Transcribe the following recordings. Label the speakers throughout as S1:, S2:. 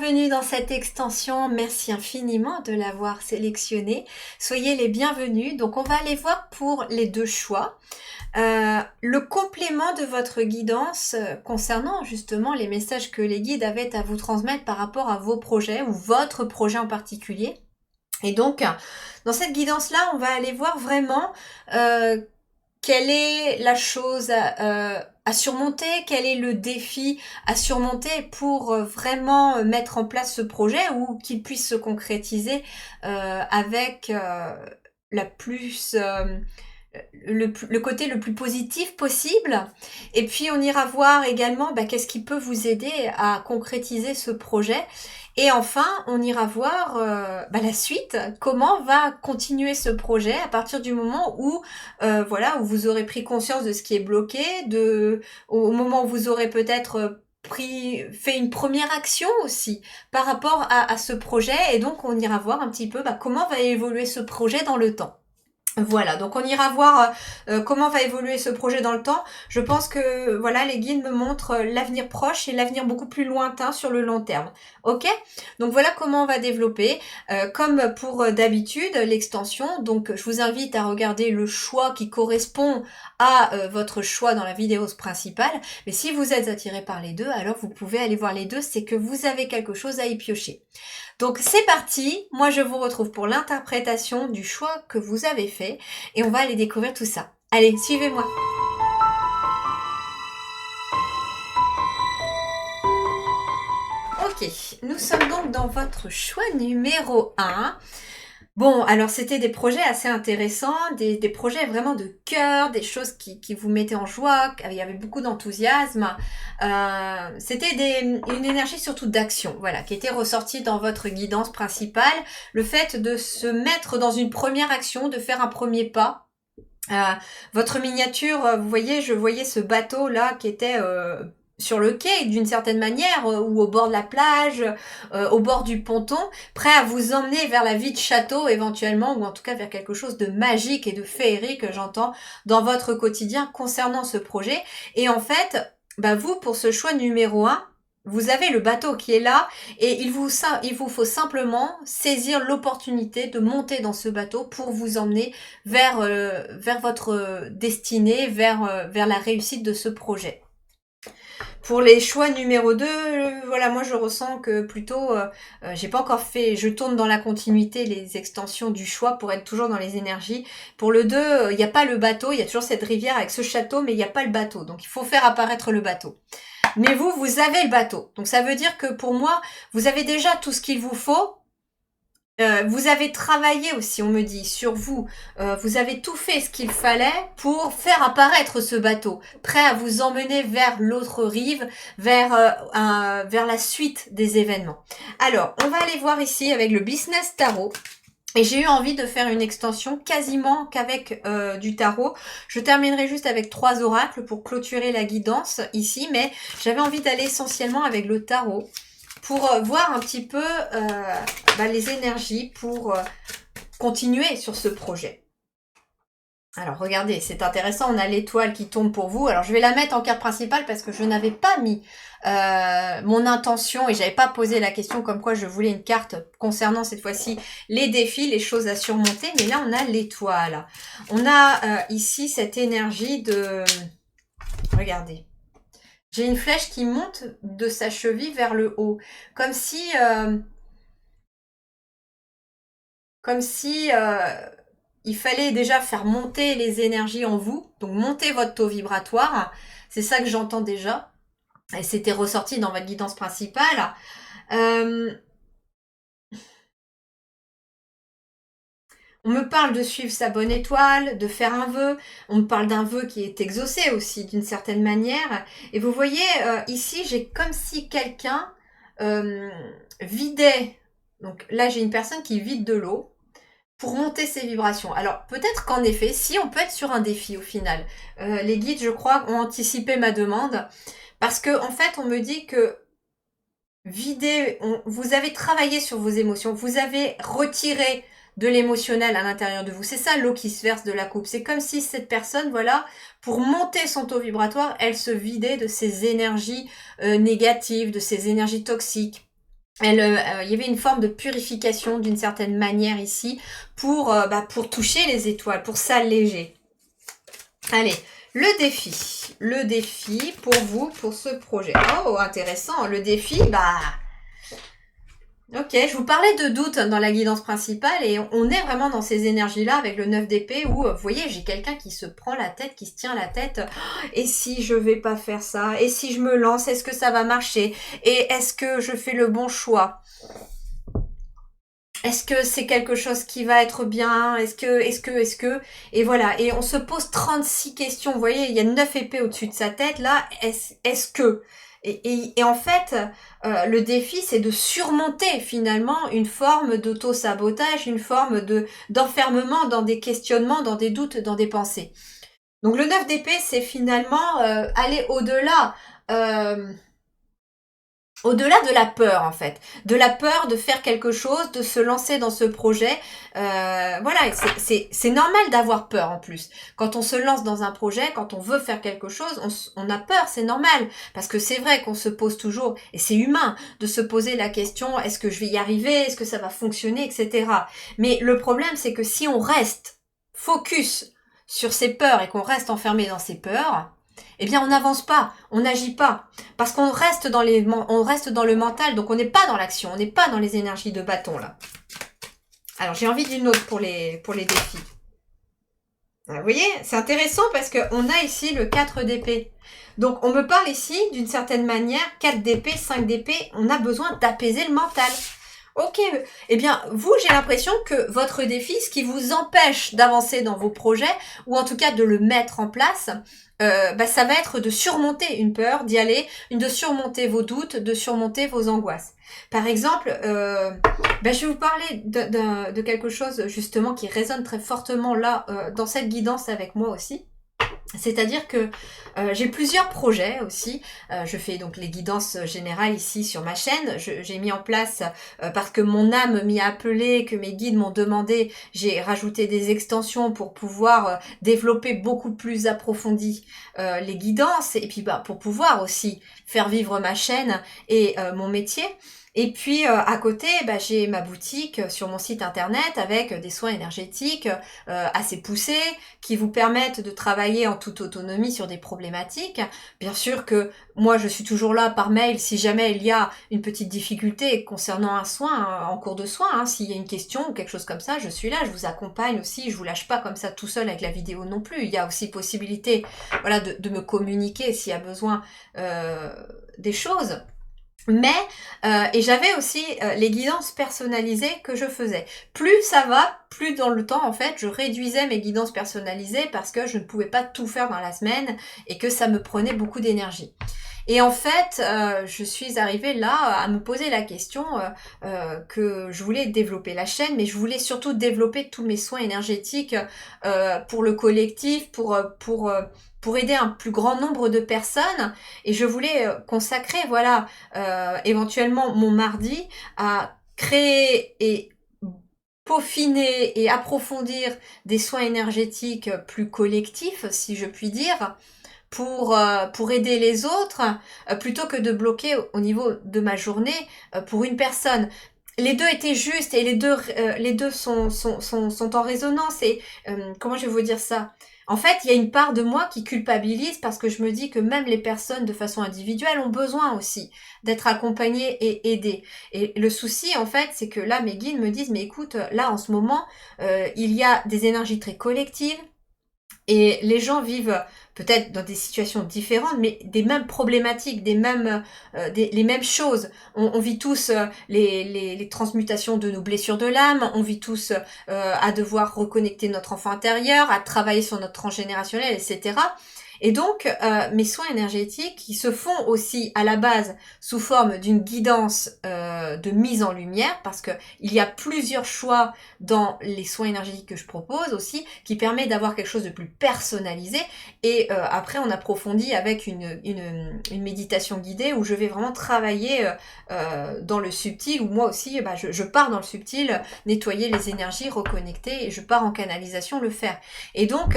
S1: bienvenue dans cette extension. Merci infiniment de l'avoir sélectionnée. Soyez les bienvenus. Donc, on va aller voir pour les deux choix. Le complément de votre guidance concernant justement les messages que les guides avaient à vous transmettre par rapport à vos projets ou votre projet en particulier. Et donc, dans cette guidance-là, on va aller voir vraiment quelle est la chose à surmonter, quel est le défi à surmonter pour vraiment mettre en place ce projet ou qu'il puisse se concrétiser avec la plus le côté le plus positif possible. Et puis on ira voir également qu'est-ce qui peut vous aider à concrétiser ce projet. Et enfin, on ira voir la suite, comment va continuer ce projet à partir du moment où où vous aurez pris conscience de ce qui est bloqué, au moment où vous aurez peut-être fait une première action aussi par rapport à ce projet. Et donc on ira voir un petit peu comment va évoluer ce projet dans le temps. Voilà, donc on ira voir comment va évoluer ce projet dans le temps. Je pense que voilà, les guides me montrent l'avenir proche et l'avenir beaucoup plus lointain sur le long terme. Ok? Donc voilà comment on va développer. Comme pour d'habitude, l'extension. Donc je vous invite à regarder le choix qui correspond à votre choix dans la vidéo principale. Mais si vous êtes attiré par les deux, alors vous pouvez aller voir les deux. C'est que vous avez quelque chose à y piocher. Donc c'est parti, moi je vous retrouve pour l'interprétation du choix que vous avez fait et on va aller découvrir tout ça. Allez, suivez-moi. Ok, nous sommes donc dans votre choix numéro 1. Bon, alors c'était des projets assez intéressants, des projets vraiment de cœur, des choses qui vous mettaient en joie, il y avait beaucoup d'enthousiasme. C'était une énergie surtout d'action, voilà, qui était ressortie dans votre guidance principale. Le fait de se mettre dans une première action, de faire un premier pas. Votre miniature, vous voyez, je voyais ce bateau là qui était sur le quai d'une certaine manière ou au bord de la plage, au bord du ponton, prêt à vous emmener vers la vie de château éventuellement ou en tout cas vers quelque chose de magique et de féerique, j'entends, dans votre quotidien concernant ce projet. Et en fait, vous pour ce choix numéro 1, vous avez le bateau qui est là et il vous faut simplement saisir l'opportunité de monter dans ce bateau pour vous emmener vers votre destinée, vers la réussite de ce projet. Pour les choix numéro 2, voilà, moi je ressens que plutôt, j'ai pas encore fait, je tourne dans la continuité les extensions du choix pour être toujours dans les énergies. Pour le 2, il n'y a pas le bateau, il y a toujours cette rivière avec ce château, mais il n'y a pas le bateau. Donc il faut faire apparaître le bateau. Mais vous avez le bateau. Donc ça veut dire que pour moi, vous avez déjà tout ce qu'il vous faut. Vous avez travaillé aussi, on me dit, sur vous. Vous avez tout fait ce qu'il fallait pour faire apparaître ce bateau, prêt à vous emmener vers l'autre rive, vers la suite des événements. Alors, on va aller voir ici avec le Business Tarot. Et j'ai eu envie de faire une extension quasiment qu'avec du tarot. Je terminerai juste avec 3 oracles pour clôturer la guidance ici, mais j'avais envie d'aller essentiellement avec le tarot pour voir un petit peu les énergies pour continuer sur ce projet. Alors regardez, c'est intéressant, on a l'étoile qui tombe pour vous. Alors je vais la mettre en carte principale parce que je n'avais pas mis mon intention et j'avais pas posé la question comme quoi je voulais une carte concernant cette fois-ci les défis, les choses à surmonter. Mais là on a l'étoile. On a ici cette énergie de... Regardez. J'ai une flèche qui monte de sa cheville vers le haut. Comme si... il fallait déjà faire monter les énergies en vous, donc monter votre taux vibratoire. C'est ça que j'entends déjà. Et c'était ressorti dans votre guidance principale. On me parle de suivre sa bonne étoile, de faire un vœu. On me parle d'un vœu qui est exaucé aussi d'une certaine manière. Et vous voyez, ici, j'ai comme si quelqu'un vidait. Donc là, j'ai une personne qui vide de l'eau pour monter ses vibrations. Alors peut-être qu'en effet, si on peut être sur un défi au final. Les guides, je crois, ont anticipé ma demande parce que en fait, on me dit que vous avez travaillé sur vos émotions, vous avez retiré de l'émotionnel à l'intérieur de vous. C'est ça l'eau qui se verse de la coupe. C'est comme si cette personne, voilà, pour monter son taux vibratoire, elle se vidait de ses énergies négatives, de ses énergies toxiques. il y avait une forme de purification d'une certaine manière ici pour toucher les étoiles, pour s'alléger. Allez, le défi pour vous, pour ce projet. Oh, intéressant, le défi, ok, je vous parlais de doute dans la guidance principale et on est vraiment dans ces énergies-là avec le 9 d'épée où, vous voyez, j'ai quelqu'un qui se prend la tête, qui se tient la tête. Oh, et si je vais pas faire ça? Et si je me lance, est-ce que ça va marcher? Et est-ce que je fais le bon choix? Est-ce que c'est quelque chose qui va être bien? Est-ce que? Et voilà. Et on se pose 36 questions. Vous voyez, il y a 9 épées au-dessus de sa tête. Là, est-ce que? Et en fait, le défi, c'est de surmonter finalement une forme d'auto-sabotage, une forme d'enfermement dans des questionnements, dans des doutes, dans des pensées. Donc le 9 d'épée, c'est finalement aller au-delà. Au-delà de la peur, en fait, de la peur de faire quelque chose, de se lancer dans ce projet, voilà, c'est normal d'avoir peur en plus. Quand on se lance dans un projet, quand on veut faire quelque chose, on a peur, c'est normal, parce que c'est vrai qu'on se pose toujours, et c'est humain, de se poser la question, est-ce que je vais y arriver, est-ce que ça va fonctionner, etc. Mais le problème, c'est que si on reste focus sur ses peurs et qu'on reste enfermé dans ses peurs, eh bien on n'avance pas, on n'agit pas, parce qu'on reste dans le mental, donc on n'est pas dans l'action, on n'est pas dans les énergies de bâton là. Alors j'ai envie d'une autre pour les défis. Vous voyez, c'est intéressant parce qu'on a ici le 4 d'épée. Donc on me parle ici d'une certaine manière, 4 d'épée, 5 d'épée, on a besoin d'apaiser le mental. Ok, eh bien, vous, j'ai l'impression que votre défi, ce qui vous empêche d'avancer dans vos projets, ou en tout cas de le mettre en place, ça va être de surmonter une peur, d'y aller, de surmonter vos doutes, de surmonter vos angoisses. Par exemple, je vais vous parler de quelque chose justement qui résonne très fortement là, dans cette guidance avec moi aussi. C'est-à-dire que j'ai plusieurs projets aussi. Je fais donc les guidances générales ici sur ma chaîne. J'ai mis en place, parce que mon âme m'y a appelé, que mes guides m'ont demandé, j'ai rajouté des extensions pour pouvoir développer beaucoup plus approfondi les guidances et puis pour pouvoir aussi faire vivre ma chaîne et mon métier. Et puis à côté, j'ai ma boutique sur mon site internet avec des soins énergétiques assez poussés qui vous permettent de travailler en toute autonomie sur des problématiques. Bien sûr que moi je suis toujours là par mail si jamais il y a une petite difficulté concernant un soin, en cours de soin, s'il y a une question ou quelque chose comme ça, je suis là, je vous accompagne aussi, je vous lâche pas comme ça tout seul avec la vidéo non plus. Il y a aussi possibilité de me communiquer s'il y a besoin des choses. Mais, et j'avais aussi les guidances personnalisées que je faisais. Plus ça va, plus dans le temps, en fait, je réduisais mes guidances personnalisées parce que je ne pouvais pas tout faire dans la semaine et que ça me prenait beaucoup d'énergie. Et en fait, je suis arrivée là à me poser la question que je voulais développer la chaîne, mais je voulais surtout développer tous mes soins énergétiques pour le collectif, pour aider un plus grand nombre de personnes. Et je voulais consacrer, éventuellement mon mardi à créer et peaufiner et approfondir des soins énergétiques plus collectifs, si je puis dire, pour aider les autres, plutôt que de bloquer au niveau de ma journée pour une personne. Les deux étaient justes et les deux sont en résonance. Et comment je vais vous dire ça? En fait, il y a une part de moi qui culpabilise parce que je me dis que même les personnes de façon individuelle ont besoin aussi d'être accompagnées et aidées. Et le souci, en fait, c'est que là, mes guides me disent, mais écoute, là, en ce moment, il y a des énergies très collectives et les gens vivent peut-être dans des situations différentes, mais des mêmes problématiques, les mêmes choses. On vit tous les transmutations de nos blessures de l'âme, on vit tous à devoir reconnecter notre enfant intérieur, à travailler sur notre transgénérationnel, etc. Et donc, mes soins énergétiques, qui se font aussi à la base sous forme d'une guidance de mise en lumière, parce que il y a plusieurs choix dans les soins énergétiques que je propose aussi, qui permet d'avoir quelque chose de plus personnalisé. Et après, on approfondit avec une méditation guidée où je vais vraiment travailler dans le subtil, où moi aussi, je pars dans le subtil, nettoyer les énergies, reconnecter, et je pars en canalisation, le faire. Et donc,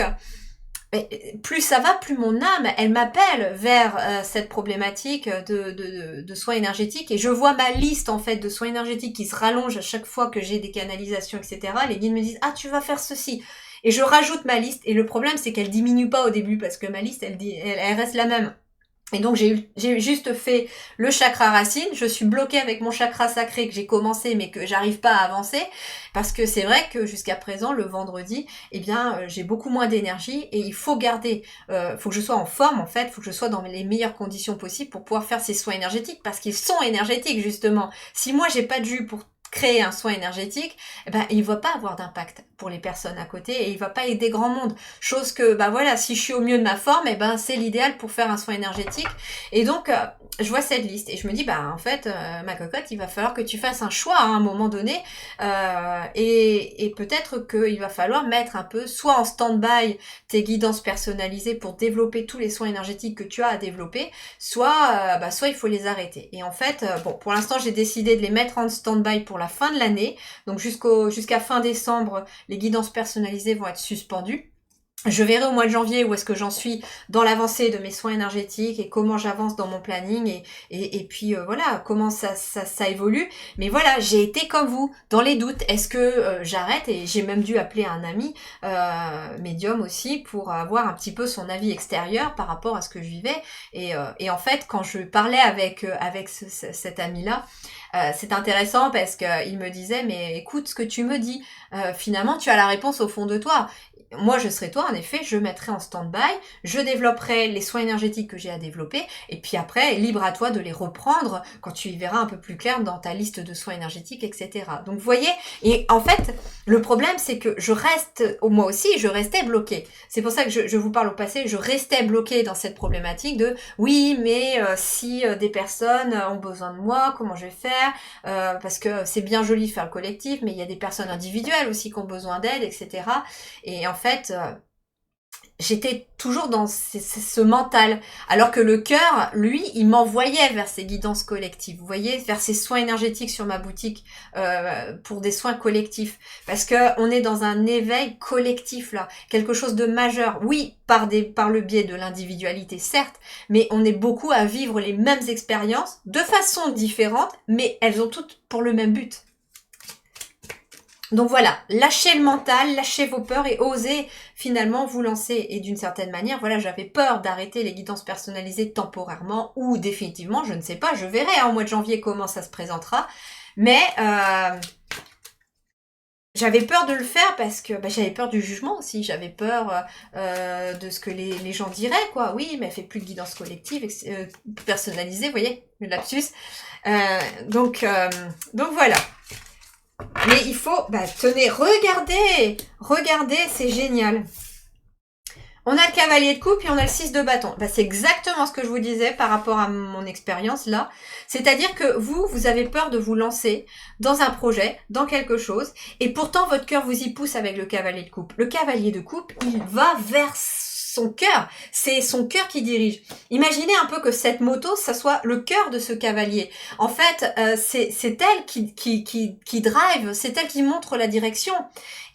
S1: plus ça va, plus mon âme, elle m'appelle vers cette problématique de soins énergétiques. Et je vois ma liste en fait de soins énergétiques qui se rallonge à chaque fois que j'ai des canalisations, etc. Les guides me disent « Ah, tu vas faire ceci ». Et je rajoute ma liste. Et le problème, c'est qu'elle diminue pas au début parce que ma liste, elle reste la même. Et donc j'ai juste fait le chakra racine, je suis bloquée avec mon chakra sacré que j'ai commencé mais que j'arrive pas à avancer parce que c'est vrai que jusqu'à présent le vendredi, eh bien j'ai beaucoup moins d'énergie et il faut garder, faut que je sois en forme en fait, faut que je sois dans les meilleures conditions possibles pour pouvoir faire ces soins énergétiques parce qu'ils sont énergétiques justement. Si moi j'ai pas de jus pour créer un soin énergétique, eh ben il va pas avoir d'impact pour les personnes à côté et il va pas aider grand monde. Chose que bah voilà, si je suis au mieux de ma forme, eh ben c'est l'idéal pour faire un soin énergétique. Et donc je vois cette liste et je me dis bah en fait ma cocotte, il va falloir que tu fasses un choix à un moment donné et peut-être qu'il va falloir mettre un peu soit en stand-by tes guidances personnalisées pour développer tous les soins énergétiques que tu as à développer, soit soit il faut les arrêter. Et en fait bon pour l'instant j'ai décidé de les mettre en stand-by pour la fin de l'année, donc jusqu'à fin décembre, les guidances personnalisées vont être suspendues. Je verrai au mois de janvier où est-ce que j'en suis dans l'avancée de mes soins énergétiques et comment j'avance dans mon planning et puis voilà comment ça évolue. Mais voilà, j'ai été comme vous dans les doutes. Est-ce que j'arrête? Et j'ai même dû appeler un ami médium aussi pour avoir un petit peu son avis extérieur par rapport à ce que je vivais. Et en fait, quand je parlais avec cet ami-là, c'est intéressant parce qu'il me disait mais écoute ce que tu me dis, finalement tu as la réponse au fond de toi. Moi, je serais toi, en effet, je mettrais en stand-by, je développerai les soins énergétiques que j'ai à développer, et puis après, libre à toi de les reprendre quand tu y verras un peu plus clair dans ta liste de soins énergétiques, etc. Donc, vous voyez, et en fait, le problème, c'est que moi aussi, je restais bloquée. C'est pour ça que je vous parle au passé, je restais bloquée dans cette problématique de, oui, mais si des personnes ont besoin de moi, comment je vais faire parce que c'est bien joli de faire le collectif, mais il y a des personnes individuelles aussi qui ont besoin d'aide, etc. Et en fait, j'étais toujours dans ce mental. Alors que le cœur, lui, il m'envoyait vers ces guidances collectives. Vous voyez, vers ces soins énergétiques sur ma boutique pour des soins collectifs. Parce que on est dans un éveil collectif là, quelque chose de majeur. Oui, par le biais de l'individualité, certes, mais on est beaucoup à vivre les mêmes expériences de façon différente, mais elles ont toutes pour le même but. Donc voilà, lâchez le mental, lâchez vos peurs et osez finalement vous lancer. Et d'une certaine manière, voilà, j'avais peur d'arrêter les guidances personnalisées temporairement ou définitivement, je ne sais pas, je verrai au mois de janvier comment ça se présentera. Mais j'avais peur de le faire parce que j'avais peur du jugement aussi, j'avais peur de ce que les gens diraient, quoi. Oui, mais elle fait plus de guidance collective, personnalisée, vous voyez, le lapsus. Donc voilà. Mais il faut, tenez, regardez, c'est génial. On a le cavalier de coupe et on a le 6 de bâton. C'est exactement ce que je vous disais par rapport à mon expérience là. C'est-à-dire que vous avez peur de vous lancer dans un projet, dans quelque chose, et pourtant votre cœur vous y pousse avec le cavalier de coupe. Le cavalier de coupe, il va vers son cœur. C'est son cœur qui dirige. Imaginez un peu que cette moto, ça soit le cœur de ce cavalier. En fait, c'est elle qui drive, c'est elle qui montre la direction.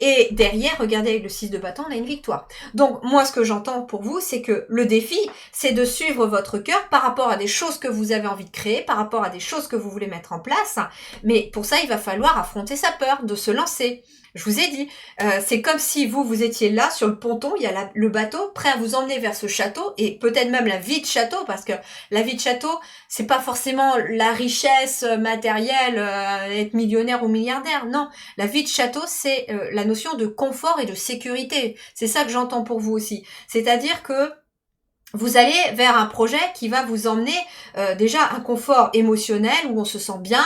S1: Et derrière, regardez avec le 6 de bâton, on a une victoire. Donc moi, ce que j'entends pour vous, c'est que le défi, c'est de suivre votre cœur par rapport à des choses que vous avez envie de créer, par rapport à des choses que vous voulez mettre en place. Mais pour ça, il va falloir affronter sa peur, de se lancer. Je vous ai dit, c'est comme si vous étiez là sur le ponton, il y a le bateau prêt à vous emmener vers ce château et peut-être même la vie de château, parce que la vie de château, c'est pas forcément la richesse matérielle, être millionnaire ou milliardaire. Non, la vie de château, c'est la notion de confort et de sécurité. C'est ça que j'entends pour vous aussi. C'est-à-dire que vous allez vers un projet qui va vous emmener déjà un confort émotionnel où on se sent bien,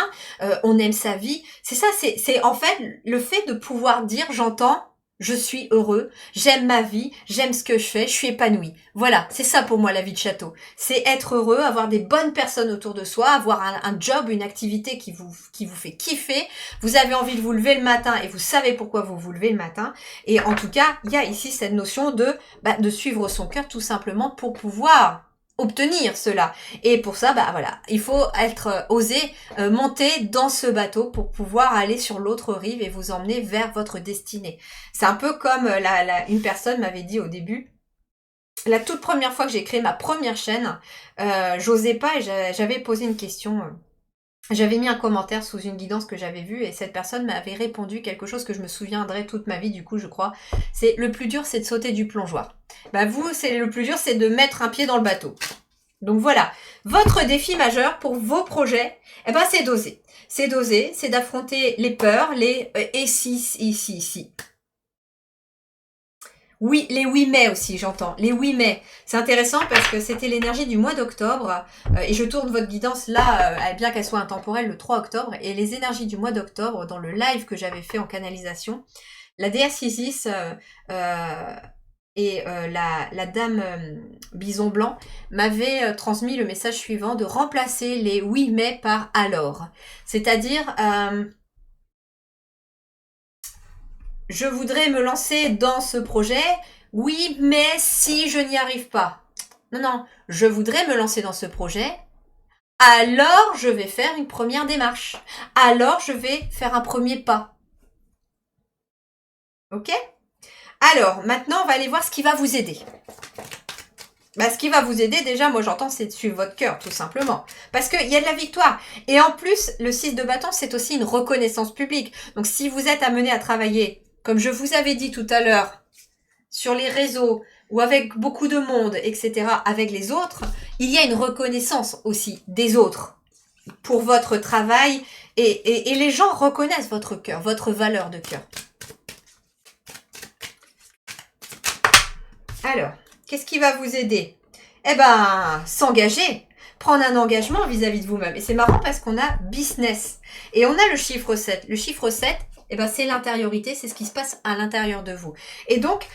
S1: on aime sa vie. C'est ça, c'est en fait le fait de pouvoir dire j'entends, je suis heureux, j'aime ma vie, j'aime ce que je fais, je suis épanoui. Voilà, c'est ça pour moi la vie de château. C'est être heureux, avoir des bonnes personnes autour de soi, avoir un job, une activité qui vous fait kiffer. Vous avez envie de vous lever le matin et vous savez pourquoi vous vous levez le matin. Et en tout cas, il y a ici cette notion de suivre son cœur tout simplement pour pouvoir obtenir cela. Et pour ça, voilà, il faut oser monter dans ce bateau pour pouvoir aller sur l'autre rive et vous emmener vers votre destinée. C'est un peu comme une personne m'avait dit au début, la toute première fois que j'ai créé ma première chaîne, j'osais pas et j'avais posé une question. J'avais mis un commentaire sous une guidance que j'avais vue et cette personne m'avait répondu quelque chose que je me souviendrai toute ma vie, du coup, je crois. C'est le plus dur, c'est de sauter du plongeoir. Bah vous, c'est le plus dur, c'est de mettre un pied dans le bateau. Donc voilà, votre défi majeur pour vos projets, eh ben c'est d'oser. C'est d'oser, c'est d'affronter les peurs, les et si. Oui, les oui mais aussi, j'entends. Les oui mais. C'est intéressant parce que c'était l'énergie du mois d'octobre et je tourne votre guidance là, bien qu'elle soit intemporelle, le 3 octobre. Et les énergies du mois d'octobre, dans le live que j'avais fait en canalisation, la déesse Isis et la dame bison blanc m'avaient transmis le message suivant de remplacer les oui mais par alors. C'est-à-dire... je voudrais me lancer dans ce projet, oui, mais si je n'y arrive pas. Non, je voudrais me lancer dans ce projet, alors je vais faire une première démarche. Alors je vais faire un premier pas. Ok? Alors, maintenant, on va aller voir ce qui va vous aider. Ce qui va vous aider, déjà, moi j'entends, c'est de suivre votre cœur, tout simplement. Parce qu'il y a de la victoire. Et en plus, le 6 de bâton, c'est aussi une reconnaissance publique. Donc si vous êtes amené à travailler, comme je vous avais dit tout à l'heure, sur les réseaux ou avec beaucoup de monde, etc., avec les autres, il y a une reconnaissance aussi des autres pour votre travail et les gens reconnaissent votre cœur, votre valeur de cœur. Alors, qu'est-ce qui va vous aider? Eh ben, s'engager, prendre un engagement vis-à-vis de vous-même. Et c'est marrant parce qu'on a business et on a le chiffre 7. Le chiffre 7, eh ben, c'est l'intériorité, c'est ce qui se passe à l'intérieur de vous. Et donc,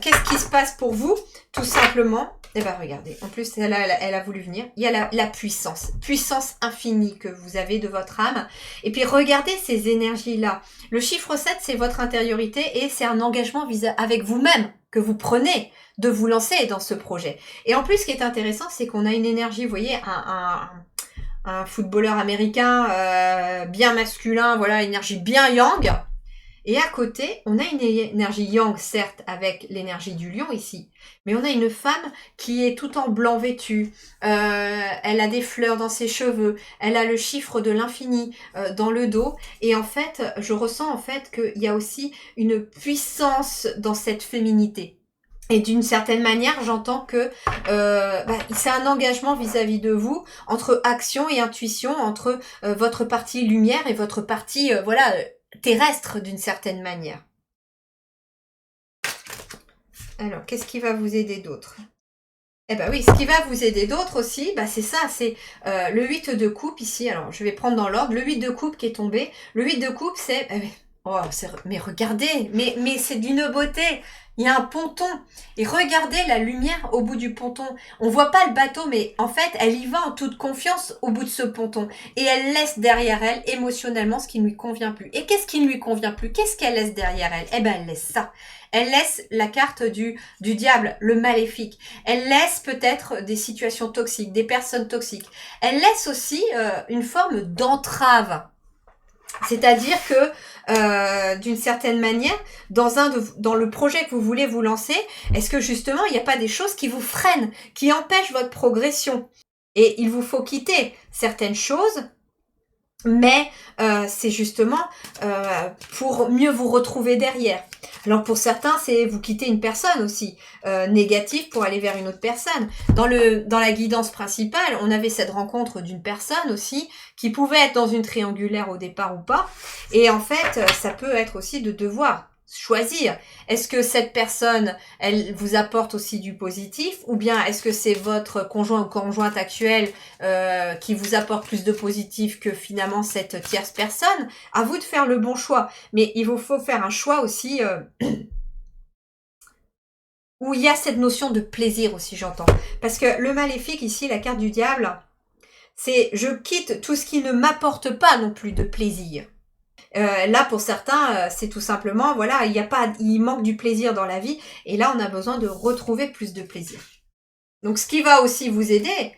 S1: qu'est-ce qui se passe pour vous? Tout simplement, eh ben, regardez, en plus, elle a voulu venir. Il y a la puissance infinie que vous avez de votre âme. Et puis, regardez ces énergies-là. Le chiffre 7, c'est votre intériorité et c'est un engagement avec vous-même que vous prenez de vous lancer dans ce projet. Et en plus, ce qui est intéressant, c'est qu'on a une énergie, vous voyez, un footballeur américain bien masculin, voilà, énergie bien yang. Et à côté, on a une énergie yang, certes, avec l'énergie du lion ici, mais on a une femme qui est tout en blanc vêtue, elle a des fleurs dans ses cheveux, elle a le chiffre de l'infini dans le dos, et en fait, je ressens en fait qu'il y a aussi une puissance dans cette féminité. Et d'une certaine manière, j'entends que c'est un engagement vis-à-vis de vous, entre action et intuition, entre votre partie lumière et votre partie terrestre d'une certaine manière. Alors, qu'est-ce qui va vous aider d'autre? Eh ben oui, ce qui va vous aider d'autre aussi, c'est ça, c'est le 8 de coupe ici. Alors, je vais prendre dans l'ordre. Le 8 de coupe qui est tombé. Le 8 de coupe, c'est... mais regardez, mais c'est d'une beauté. Il y a un ponton. Et regardez la lumière au bout du ponton. On voit pas le bateau, mais en fait, elle y va en toute confiance au bout de ce ponton. Et elle laisse derrière elle, émotionnellement, ce qui ne lui convient plus. Et qu'est-ce qui ne lui convient plus? Qu'est-ce qu'elle laisse derrière elle? Eh ben, elle laisse ça. Elle laisse la carte du diable, le maléfique. Elle laisse peut-être des situations toxiques, des personnes toxiques. Elle laisse aussi une forme d'entrave. C'est-à-dire que, d'une certaine manière, dans le projet que vous voulez vous lancer, est-ce que justement, il n'y a pas des choses qui vous freinent, qui empêchent votre progression? Et il vous faut quitter certaines choses, mais c'est justement pour mieux vous retrouver derrière. Alors pour certains, c'est vous quitter une personne aussi, négative pour aller vers une autre personne. Dans la guidance principale, on avait cette rencontre d'une personne aussi, qui pouvait être dans une triangulaire au départ ou pas. Et en fait, ça peut être aussi de devoir choisir. Est-ce que cette personne, elle vous apporte aussi du positif, ou bien est-ce que c'est votre conjoint ou conjointe actuelle qui vous apporte plus de positif que finalement cette tierce personne? À vous de faire le bon choix. Mais il vous faut faire un choix aussi où il y a cette notion de plaisir aussi, j'entends. Parce que le maléfique ici, la carte du diable, c'est je quitte tout ce qui ne m'apporte pas non plus de plaisir. Là, pour certains, c'est tout simplement, voilà, il manque du plaisir dans la vie, et là, on a besoin de retrouver plus de plaisir. Donc, ce qui va aussi vous aider,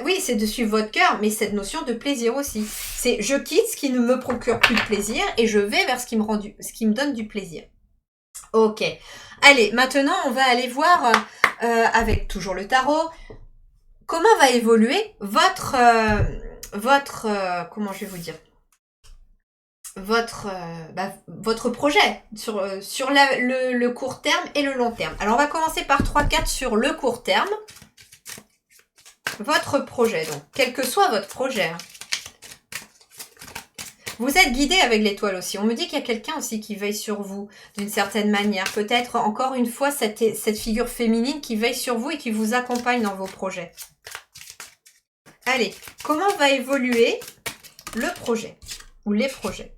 S1: oui, c'est de suivre votre cœur, mais cette notion de plaisir aussi. C'est je quitte ce qui ne me procure plus de plaisir, et je vais vers ce qui me donne du plaisir. Ok. Allez, maintenant, on va aller voir, avec toujours le tarot, comment va évoluer comment je vais vous dire, votre projet sur le court terme et le long terme. Alors, on va commencer par 3 cartes sur le court terme. Votre projet, donc, quel que soit votre projet. Hein. Vous êtes guidé avec l'étoile aussi. On me dit qu'il y a quelqu'un aussi qui veille sur vous d'une certaine manière. Peut-être encore une fois cette figure féminine qui veille sur vous et qui vous accompagne dans vos projets. Allez, comment va évoluer le projet ou les projets?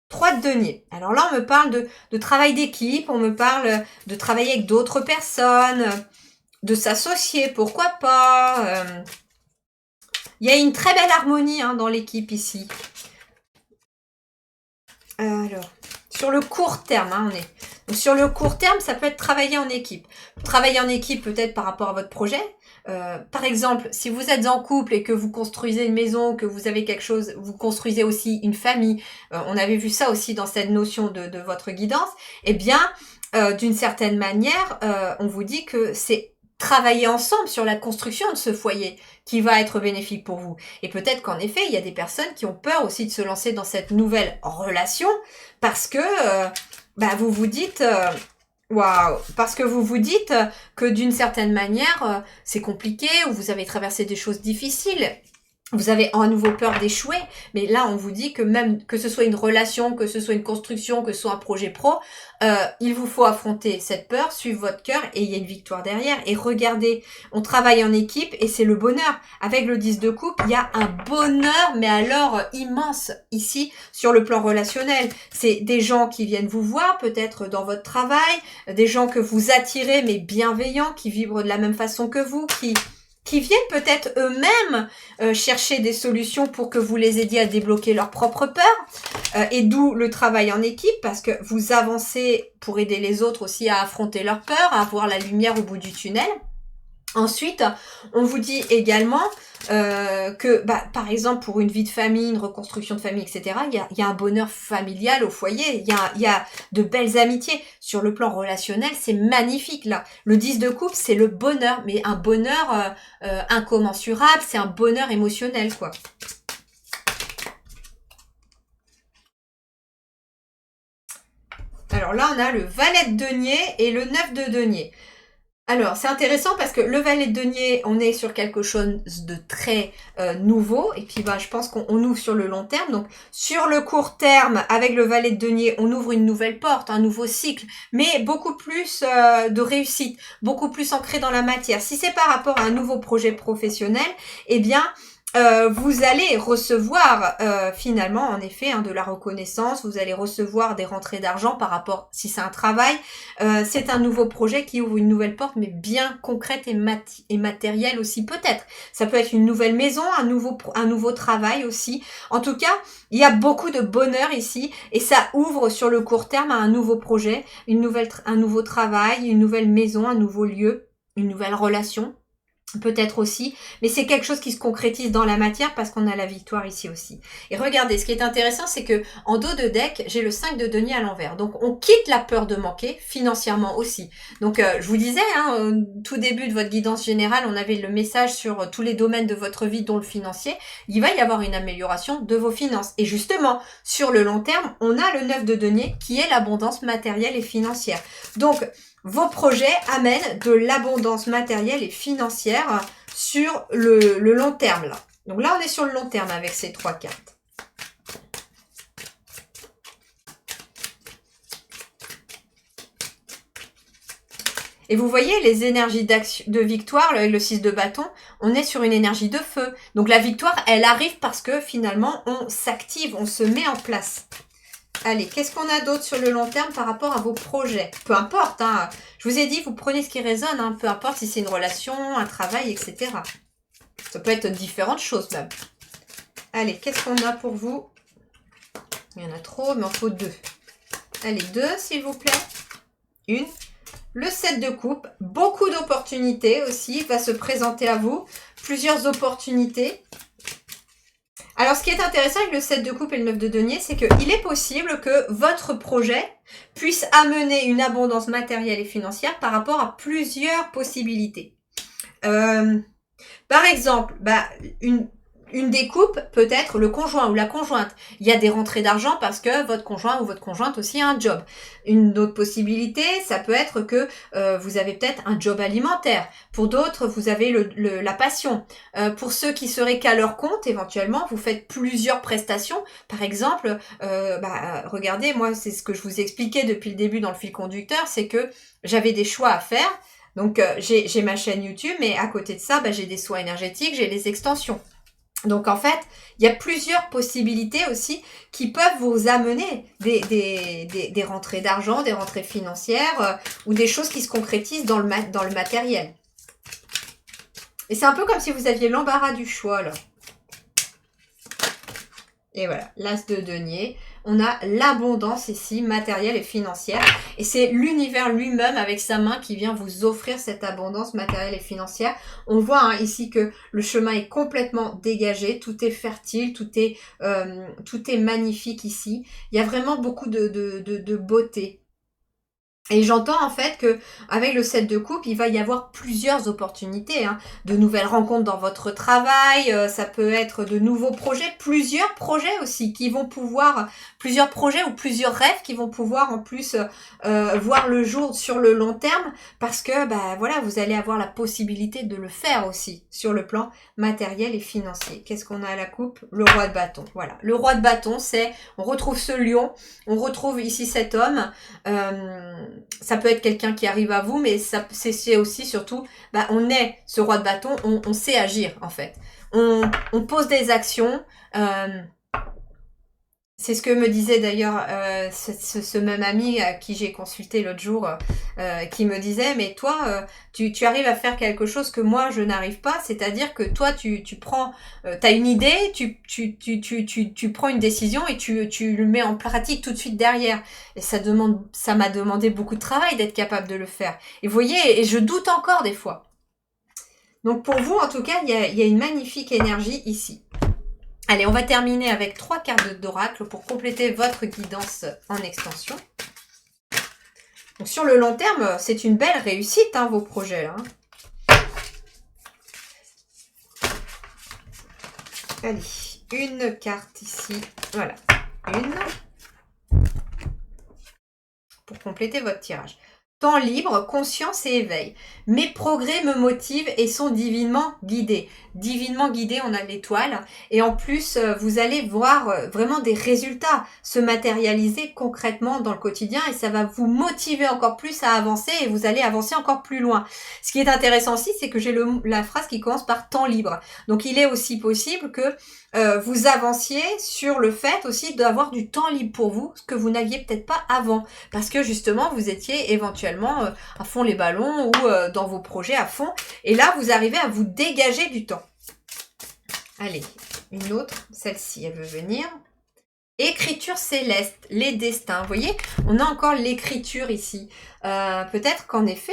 S1: 3 de denier. Alors là, on me parle de travail d'équipe, on me parle de travailler avec d'autres personnes, de s'associer, pourquoi pas. Il y a une très belle harmonie hein, dans l'équipe ici. Alors, sur le court terme, hein, on est. Donc, sur le court terme, ça peut être travailler en équipe. Travailler en équipe peut-être par rapport à votre projet. Par exemple, si vous êtes en couple et que vous construisez une maison, que vous avez quelque chose, vous construisez aussi une famille. On avait vu ça aussi dans cette notion de votre guidance. Eh bien, d'une certaine manière, on vous dit que c'est travailler ensemble sur la construction de ce foyer qui va être bénéfique pour vous. Et peut-être qu'en effet, il y a des personnes qui ont peur aussi de se lancer dans cette nouvelle relation parce que vous vous dites waouh, parce que vous vous dites que d'une certaine manière, c'est compliqué ou vous avez traversé des choses difficiles. Vous avez à nouveau peur d'échouer, mais là on vous dit que même que ce soit une relation, que ce soit une construction, que ce soit un projet pro, il vous faut affronter cette peur, suivre votre cœur et il y a une victoire derrière. Et regardez, on travaille en équipe et c'est le bonheur. Avec le 10 de coupe, il y a un bonheur, mais alors immense ici sur le plan relationnel. C'est des gens qui viennent vous voir peut-être dans votre travail, des gens que vous attirez mais bienveillants, qui vibrent de la même façon que vous, qui viennent peut-être eux-mêmes chercher des solutions pour que vous les aidiez à débloquer leurs propres peurs. Et d'où le travail en équipe, parce que vous avancez pour aider les autres aussi à affronter leurs peurs, à voir la lumière au bout du tunnel. Ensuite, on vous dit également que, par exemple, pour une vie de famille, une reconstruction de famille, etc., il y a un bonheur familial au foyer, il y a de belles amitiés. Sur le plan relationnel, c'est magnifique, là. Le 10 de coupe, c'est le bonheur, mais un bonheur incommensurable, c'est un bonheur émotionnel, quoi. Alors là, on a le valet de denier et le 9 de denier. Alors, c'est intéressant parce que le valet de denier, on est sur quelque chose de très nouveau. Et puis, je pense qu'on ouvre sur le long terme. Donc, sur le court terme, avec le valet de denier, on ouvre une nouvelle porte, un nouveau cycle, mais beaucoup plus de réussite, beaucoup plus ancré dans la matière. Si c'est par rapport à un nouveau projet professionnel, eh bien, vous allez recevoir finalement, en effet, de la reconnaissance. Vous allez recevoir des rentrées d'argent par rapport, si c'est un travail. C'est un nouveau projet qui ouvre une nouvelle porte, mais bien concrète et matérielle aussi peut-être. Ça peut être une nouvelle maison, un nouveau travail aussi. En tout cas, il y a beaucoup de bonheur ici et ça ouvre sur le court terme à un nouveau projet, un nouveau travail, une nouvelle maison, un nouveau lieu, une nouvelle relation. Peut-être aussi, mais c'est quelque chose qui se concrétise dans la matière parce qu'on a la victoire ici aussi. Et regardez, ce qui est intéressant, c'est que en dos de deck, j'ai le 5 de denier à l'envers. Donc, on quitte la peur de manquer, financièrement aussi. Donc, je vous disais, au tout début de votre guidance générale, on avait le message sur tous les domaines de votre vie, dont le financier. Il va y avoir une amélioration de vos finances. Et justement, sur le long terme, on a le 9 de denier qui est l'abondance matérielle et financière. Donc, vos projets amènent de l'abondance matérielle et financière sur le long terme. Là. Donc là, on est sur le long terme avec ces 3 cartes. Et vous voyez les énergies de victoire, avec le 6 de bâton, on est sur une énergie de feu. Donc la victoire, elle arrive parce que finalement, on s'active, on se met en place. Allez, qu'est-ce qu'on a d'autre sur le long terme par rapport à vos projets? Peu importe, je vous ai dit, vous prenez ce qui résonne, peu importe si c'est une relation, un travail, etc. Ça peut être différentes choses même. Allez, qu'est-ce qu'on a pour vous? Il y en a trop, mais il en faut 2. Allez, 2 s'il vous plaît. 1. Le 7 de coupe, beaucoup d'opportunités aussi, va se présenter à vous. Plusieurs opportunités. Alors, ce qui est intéressant avec le 7 de coupe et le 9 de denier, c'est qu'il est possible que votre projet puisse amener une abondance matérielle et financière par rapport à plusieurs possibilités. Par exemple, une découpe peut être le conjoint ou la conjointe. Il y a des rentrées d'argent parce que votre conjoint ou votre conjointe aussi a un job. Une autre possibilité, ça peut être que vous avez peut-être un job alimentaire. Pour d'autres, vous avez la passion. Pour ceux qui seraient qu'à leur compte, éventuellement, vous faites plusieurs prestations. Par exemple, regardez, moi, c'est ce que je vous expliquais depuis le début dans le fil conducteur, c'est que j'avais des choix à faire. Donc, j'ai ma chaîne YouTube, mais à côté de ça, j'ai des soins énergétiques, j'ai les extensions. Donc, en fait, il y a plusieurs possibilités aussi qui peuvent vous amener des rentrées d'argent, des rentrées financières ou des choses qui se concrétisent dans le matériel. Et c'est un peu comme si vous aviez l'embarras du choix, là. Et voilà, l'as de denier. On a l'abondance ici, matérielle et financière. Et c'est l'univers lui-même avec sa main qui vient vous offrir cette abondance matérielle et financière. On voit ici que le chemin est complètement dégagé. Tout est fertile, tout est magnifique ici. Il y a vraiment beaucoup de beauté. Et j'entends en fait que avec le 7 de coupe, il va y avoir plusieurs opportunités, de nouvelles rencontres dans votre travail, ça peut être de nouveaux projets, plusieurs projets aussi qui vont pouvoir, plusieurs projets ou plusieurs rêves qui vont pouvoir en plus voir le jour sur le long terme parce que voilà, vous allez avoir la possibilité de le faire aussi sur le plan matériel et financier. Qu'est-ce qu'on a à la coupe? Le roi de bâton. Voilà, le roi de bâton, on retrouve ce lion, on retrouve ici cet homme. Ça peut être quelqu'un qui arrive à vous, mais c'est aussi surtout, on est ce roi de bâton, on sait agir en fait. On pose des actions. C'est ce que me disait d'ailleurs ce même ami à qui j'ai consulté l'autre jour, qui me disait, mais toi, tu arrives à faire quelque chose que moi je n'arrive pas, c'est-à-dire que toi tu prends, t'as une idée, tu prends une décision et tu le mets en pratique tout de suite derrière. Et ça m'a demandé beaucoup de travail d'être capable de le faire. Et vous voyez, et je doute encore des fois. Donc pour vous, en tout cas, il y a une magnifique énergie ici. Allez, on va terminer avec 3 cartes d'oracle pour compléter votre guidance en extension. Donc, sur le long terme, c'est une belle réussite, vos projets. Allez, une carte ici. Voilà, une. Pour compléter votre tirage. Temps libre, conscience et éveil. Mes progrès me motivent et sont divinement guidés. Divinement guidés, on a l'étoile. Et en plus, vous allez voir vraiment des résultats se matérialiser concrètement dans le quotidien et ça va vous motiver encore plus à avancer et vous allez avancer encore plus loin. Ce qui est intéressant aussi, c'est que j'ai la phrase qui commence par temps libre. Donc, il est aussi possible que vous avanciez sur le fait aussi d'avoir du temps libre pour vous, ce que vous n'aviez peut-être pas avant. Parce que justement, vous étiez éventuellement à fond les ballons ou dans vos projets à fond. Et là, vous arrivez à vous dégager du temps. Allez, une autre. Celle-ci, elle veut venir. Écriture céleste, les destins. Vous voyez, on a encore l'écriture ici. Peut-être qu'en effet,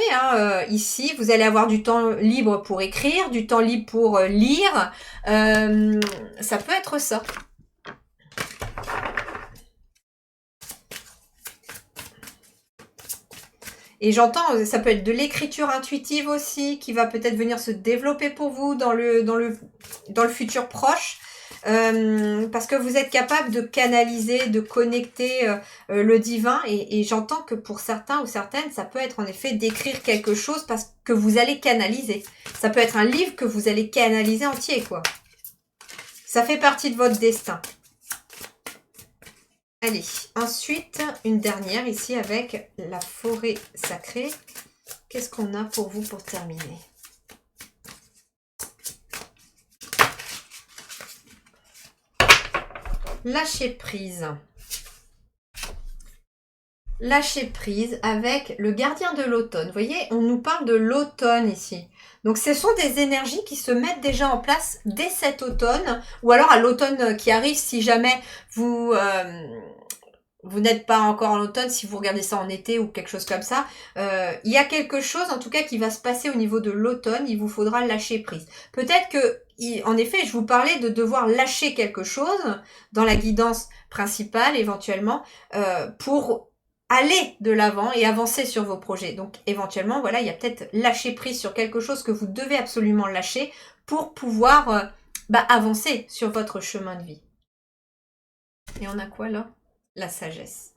S1: ici, vous allez avoir du temps libre pour écrire, du temps libre pour lire. Ça peut être ça. Et j'entends, ça peut être de l'écriture intuitive aussi, qui va peut-être venir se développer pour vous dans le futur proche. Parce que vous êtes capable de canaliser, de connecter le divin et j'entends que pour certains ou certaines, ça peut être en effet d'écrire quelque chose parce que vous allez canaliser. Ça peut être un livre que vous allez canaliser entier, quoi. Ça fait partie de votre destin. Allez, ensuite, une dernière ici avec la forêt sacrée. Qu'est-ce qu'on a pour vous pour terminer ? Lâcher prise. Lâcher prise avec le gardien de l'automne. Vous voyez, on nous parle de l'automne ici. Donc, ce sont des énergies qui se mettent déjà en place dès cet automne ou alors à l'automne qui arrive si jamais vous n'êtes pas encore en automne, si vous regardez ça en été ou quelque chose comme ça. Il y a quelque chose en tout cas qui va se passer au niveau de l'automne. Il vous faudra lâcher prise. Peut-être que en effet, je vous parlais de devoir lâcher quelque chose dans la guidance principale, éventuellement, pour aller de l'avant et avancer sur vos projets. Donc éventuellement, voilà, il y a peut-être lâcher prise sur quelque chose que vous devez absolument lâcher pour pouvoir avancer sur votre chemin de vie. Et on a quoi là? La sagesse.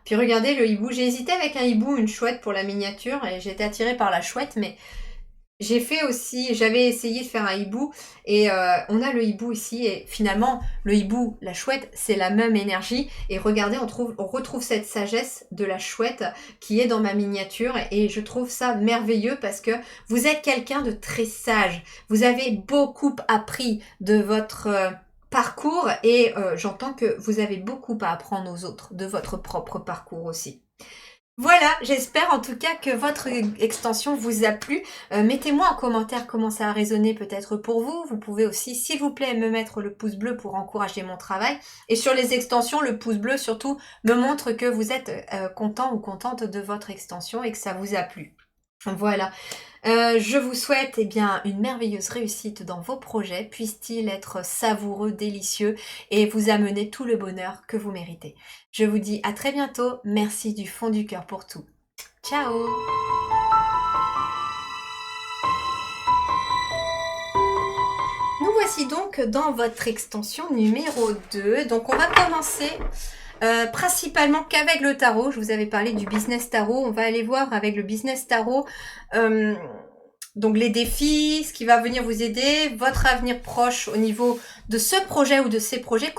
S1: Puis regardez le hibou. J'ai hésité avec un hibou, une chouette pour la miniature et j'étais attirée par la chouette, mais j'ai fait aussi, j'avais essayé de faire un hibou et on a le hibou ici et finalement le hibou, la chouette, c'est la même énergie et regardez, on retrouve cette sagesse de la chouette qui est dans ma miniature et je trouve ça merveilleux parce que vous êtes quelqu'un de très sage. Vous avez beaucoup appris de votre parcours et j'entends que vous avez beaucoup à apprendre aux autres de votre propre parcours aussi. Voilà, j'espère en tout cas que votre extension vous a plu. Mettez-moi en commentaire comment ça a résonné peut-être pour vous. Vous pouvez aussi, s'il vous plaît, me mettre le pouce bleu pour encourager mon travail. Et sur les extensions, le pouce bleu surtout me montre que vous êtes content ou contente de votre extension et que ça vous a plu. Voilà. Je vous souhaite une merveilleuse réussite dans vos projets, puisse-t-il être savoureux, délicieux et vous amener tout le bonheur que vous méritez. Je vous dis à très bientôt, merci du fond du cœur pour tout. Ciao! Nous voici donc dans votre extension numéro 2. Donc on va commencer principalement qu'avec le tarot. Je vous avais parlé du business tarot. On va aller voir avec le business tarot donc les défis, ce qui va venir vous aider, votre avenir proche au niveau de ce projet ou de ces projets,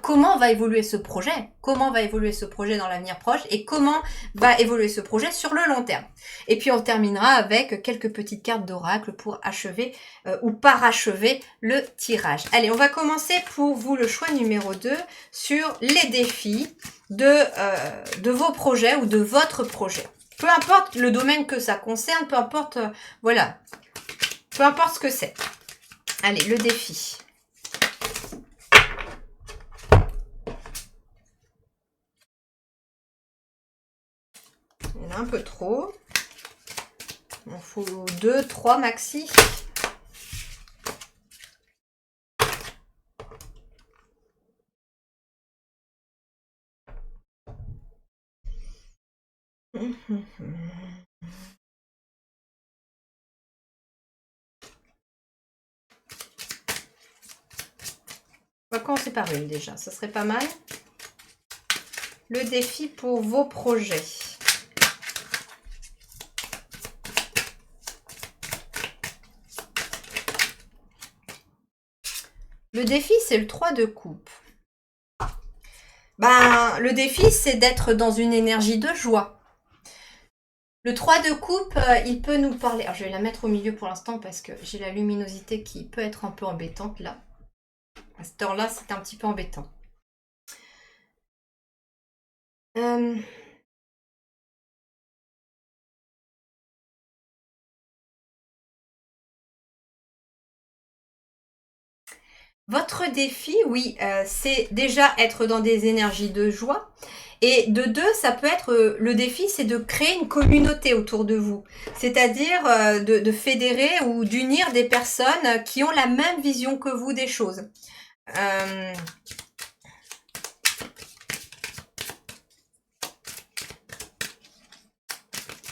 S1: comment va évoluer ce projet, comment va évoluer ce projet dans l'avenir proche et comment va évoluer ce projet sur le long terme. Et puis on terminera avec quelques petites cartes d'oracle pour achever ou parachever le tirage. Allez, on va commencer pour vous le choix numéro 2 sur les défis de vos projets ou de votre projet. Peu importe le domaine que ça concerne, peu importe, voilà, peu importe ce que c'est. Allez, le défi. Il y en a un peu trop. Il en faut 2, 3 maxi. On va commencer par une déjà, ça serait pas mal. Le défi pour vos projets. Le défi, c'est le 3 de coupe. Le défi, c'est d'être dans une énergie de joie. Le 3 de coupe, il peut nous parler... Alors, je vais la mettre au milieu pour l'instant parce que j'ai la luminosité qui peut être un peu embêtante là. À cette heure-là, c'est un petit peu embêtant. Votre défi, oui, c'est déjà être dans des énergies de joie. Et de 2, ça peut être, le défi, c'est de créer une communauté autour de vous. C'est-à-dire de fédérer ou d'unir des personnes qui ont la même vision que vous des choses.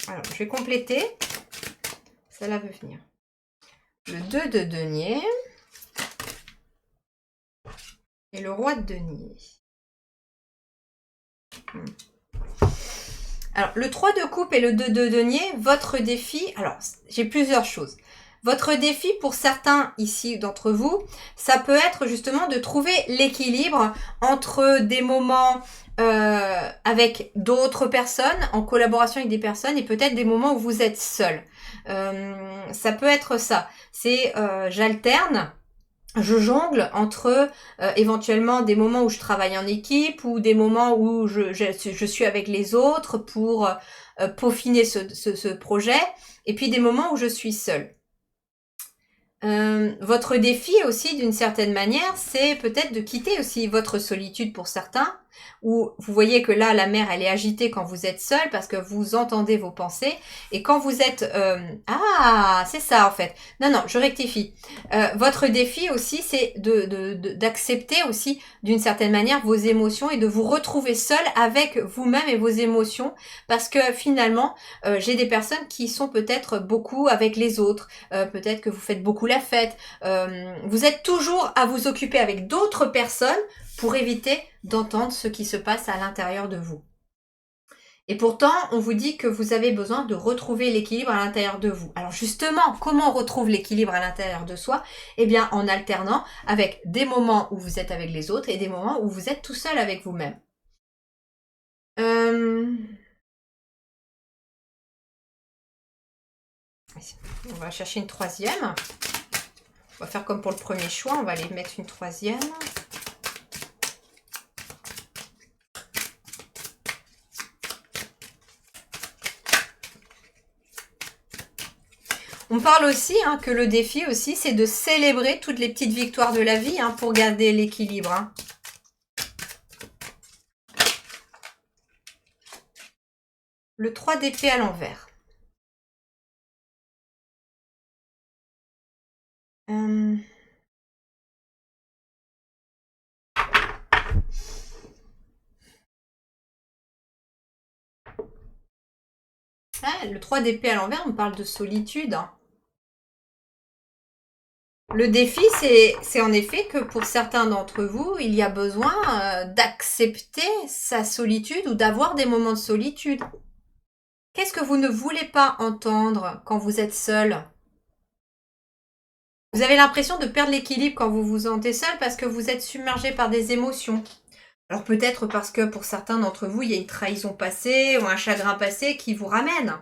S1: Alors, je vais compléter. Ça là veut venir. Le 2 de denier. Et le roi de denier. Alors, le 3 de coupe et le 2 de denier, votre défi... Alors, j'ai plusieurs choses. Votre défi, pour certains ici d'entre vous, ça peut être justement de trouver l'équilibre entre des moments avec d'autres personnes, en collaboration avec des personnes, et peut-être des moments où vous êtes seul. Ça peut être ça. C'est j'alterne. Je jongle entre éventuellement des moments où je travaille en équipe ou des moments où je suis avec les autres pour peaufiner ce projet et puis des moments où je suis seule. Votre défi aussi d'une certaine manière, c'est peut-être de quitter aussi votre solitude pour certains où vous voyez que là, la mer, elle est agitée quand vous êtes seul parce que vous entendez vos pensées. Et quand vous êtes... Ah, c'est ça en fait. Non, non, je rectifie. Votre défi aussi, c'est d'accepter aussi d'une certaine manière vos émotions et de vous retrouver seul avec vous-même et vos émotions, parce que finalement, j'ai des personnes qui sont peut-être beaucoup avec les autres, peut-être que vous faites beaucoup la fête, vous êtes toujours à vous occuper avec d'autres personnes pour éviter d'entendre ce qui se passe à l'intérieur de vous. Et pourtant, on vous dit que vous avez besoin de retrouver l'équilibre à l'intérieur de vous. Alors justement, comment on retrouve l'équilibre à l'intérieur de soi? Eh bien, en alternant avec des moments où vous êtes avec les autres et des moments où vous êtes tout seul avec vous-même. On va chercher une troisième. On va faire comme pour le premier choix, on va aller mettre une troisième. On parle aussi que le défi aussi, c'est de célébrer toutes les petites victoires de la vie pour garder l'équilibre. Le 3 d'épée à l'envers. Le 3 d'épée à l'envers, on parle de solitude. Le défi, c'est en effet que pour certains d'entre vous, il y a besoin d'accepter sa solitude ou d'avoir des moments de solitude. Qu'est-ce que vous ne voulez pas entendre quand vous êtes seul? Vous avez l'impression de perdre l'équilibre quand vous vous sentez seul parce que vous êtes submergé par des émotions. Alors peut-être parce que pour certains d'entre vous, il y a une trahison passée ou un chagrin passé qui vous ramène.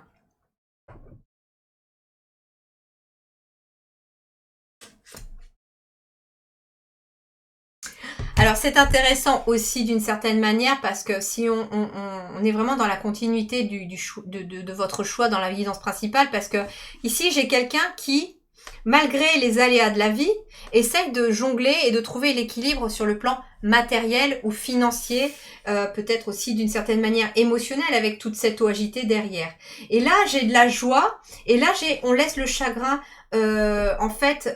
S1: Alors c'est intéressant aussi d'une certaine manière parce que si on est vraiment dans la continuité de votre choix dans la guidance principale, parce que ici j'ai quelqu'un qui, malgré les aléas de la vie, essaye de jongler et de trouver l'équilibre sur le plan matériel ou financier, peut-être aussi d'une certaine manière émotionnelle avec toute cette eau agitée derrière. Et là j'ai de la joie et là on laisse le chagrin en fait...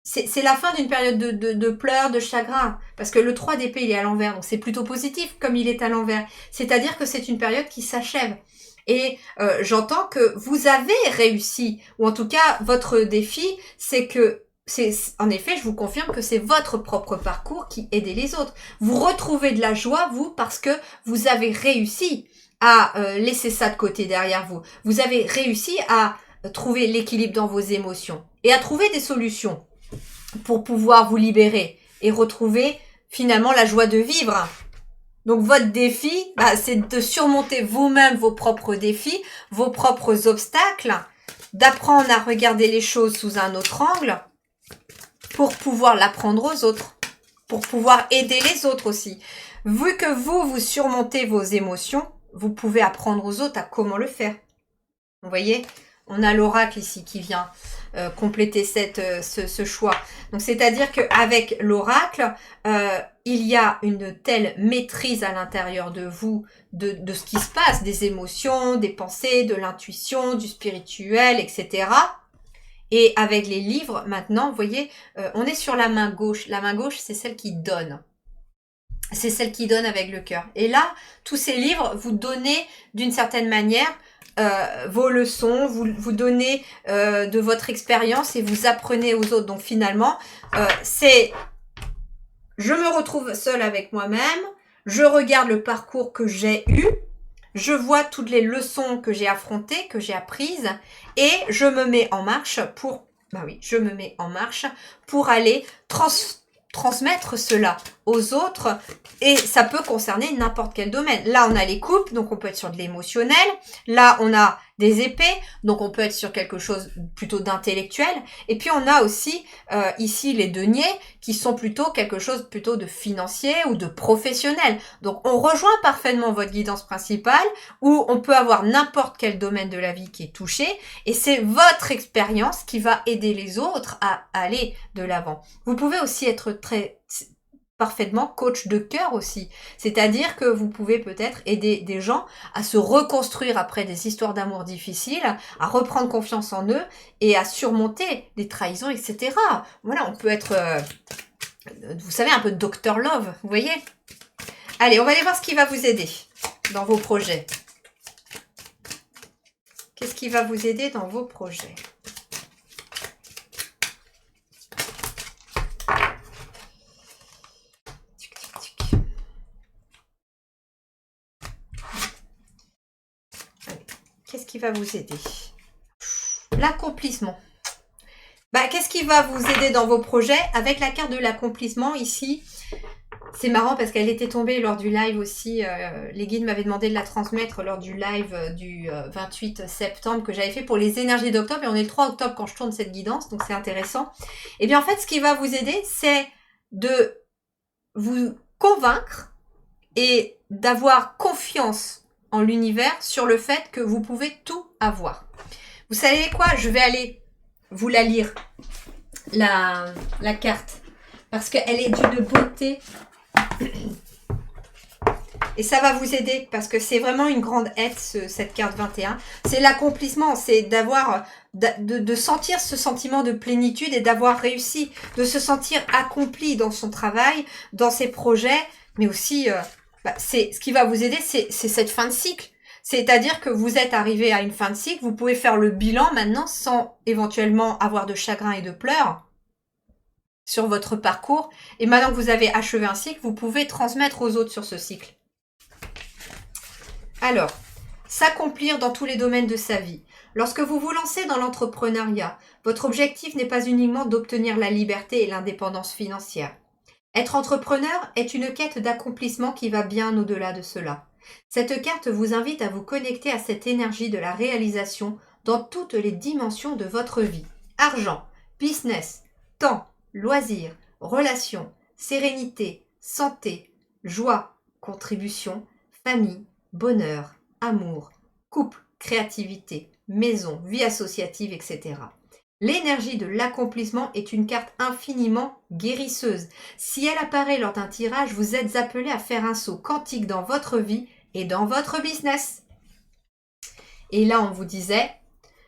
S1: c'est la fin d'une période de pleurs, de chagrin, parce que le 3 d'épée, il est à l'envers, donc c'est plutôt positif comme il est à l'envers. C'est-à-dire que c'est une période qui s'achève. Et j'entends que vous avez réussi, ou en tout cas, votre défi, c'est que, en effet, je vous confirme que c'est votre propre parcours qui aide les autres. Vous retrouvez de la joie, vous, parce que vous avez réussi à laisser ça de côté derrière vous. Vous avez réussi à trouver l'équilibre dans vos émotions et à trouver des solutions pour pouvoir vous libérer et retrouver finalement la joie de vivre. Donc votre défi, c'est de surmonter vous-même vos propres défis, vos propres obstacles, d'apprendre à regarder les choses sous un autre angle pour pouvoir l'apprendre aux autres, pour pouvoir aider les autres aussi. Vu que vous surmontez vos émotions, vous pouvez apprendre aux autres à comment le faire. Vous voyez, on a l'oracle ici qui vient compléter ce choix. Donc c'est-à-dire qu'avec l'oracle, il y a une telle maîtrise à l'intérieur de vous de ce qui se passe, des émotions, des pensées, de l'intuition, du spirituel, etc. Et avec les livres, maintenant, vous voyez, on est sur la main gauche. La main gauche, c'est celle qui donne. C'est celle qui donne avec le cœur. Et là, tous ces livres, vous donnez d'une certaine manière vos leçons, vous donnez de votre expérience et vous apprenez aux autres. Donc finalement, c'est je me retrouve seule avec moi-même, je regarde le parcours que j'ai eu, je vois toutes les leçons que j'ai affrontées, que j'ai apprises, et je me mets en marche pour, je me mets en marche pour aller transmettre cela aux autres, et ça peut concerner n'importe quel domaine. Là, on a les coupes, donc on peut être sur de l'émotionnel. Là, on a des épées, donc on peut être sur quelque chose plutôt d'intellectuel. Et puis, on a aussi ici les deniers, qui sont plutôt quelque chose plutôt de financier ou de professionnel. Donc, on rejoint parfaitement votre guidance principale, où on peut avoir n'importe quel domaine de la vie qui est touché, et c'est votre expérience qui va aider les autres à aller de l'avant. Vous pouvez aussi être parfaitement coach de cœur aussi. C'est-à-dire que vous pouvez peut-être aider des gens à se reconstruire après des histoires d'amour difficiles, à reprendre confiance en eux et à surmonter les trahisons, etc. Voilà, on peut être, vous savez, un peu Dr Love, vous voyez? Allez, on va aller voir ce qui va vous aider dans vos projets. Qu'est-ce qui va vous aider dans vos projets? Qu'est-ce qui va vous aider? L'accomplissement. Bah, qu'est-ce qui va vous aider dans vos projets? Avec la carte de l'accomplissement ici, c'est marrant parce qu'elle était tombée lors du live aussi. Les guides m'avaient demandé de la transmettre lors du live du 28 septembre que j'avais fait pour les énergies d'octobre. Et on est le 3 octobre quand je tourne cette guidance, donc c'est intéressant. Et bien en fait, ce qui va vous aider, c'est de vous convaincre et d'avoir confiance en l'univers sur le fait que vous pouvez tout avoir. Vous savez quoi? Je vais aller vous la lire, la carte, parce qu'elle est d'une beauté. Et ça va vous aider, parce que c'est vraiment une grande aide, cette carte 21. C'est l'accomplissement, c'est d'avoir, de sentir ce sentiment de plénitude et d'avoir réussi, de se sentir accompli dans son travail, dans ses projets, mais aussi... c'est ce qui va vous aider, c'est cette fin de cycle. C'est-à-dire que vous êtes arrivé à une fin de cycle, vous pouvez faire le bilan maintenant sans éventuellement avoir de chagrin et de pleurs sur votre parcours. Et maintenant que vous avez achevé un cycle, vous pouvez transmettre aux autres sur ce cycle. Alors, s'accomplir dans tous les domaines de sa vie. Lorsque vous vous lancez dans l'entrepreneuriat, votre objectif n'est pas uniquement d'obtenir la liberté et l'indépendance financière. Être entrepreneur est une quête d'accomplissement qui va bien au-delà de cela. Cette carte vous invite à vous connecter à cette énergie de la réalisation dans toutes les dimensions de votre vie. Argent, business, temps, loisirs, relations, sérénité, santé, joie, contribution, famille, bonheur, amour, couple, créativité, maison, vie associative, etc. L'énergie de l'accomplissement est une carte infiniment guérisseuse. Si elle apparaît lors d'un tirage, vous êtes appelé à faire un saut quantique dans votre vie et dans votre business. Et là, on vous disait,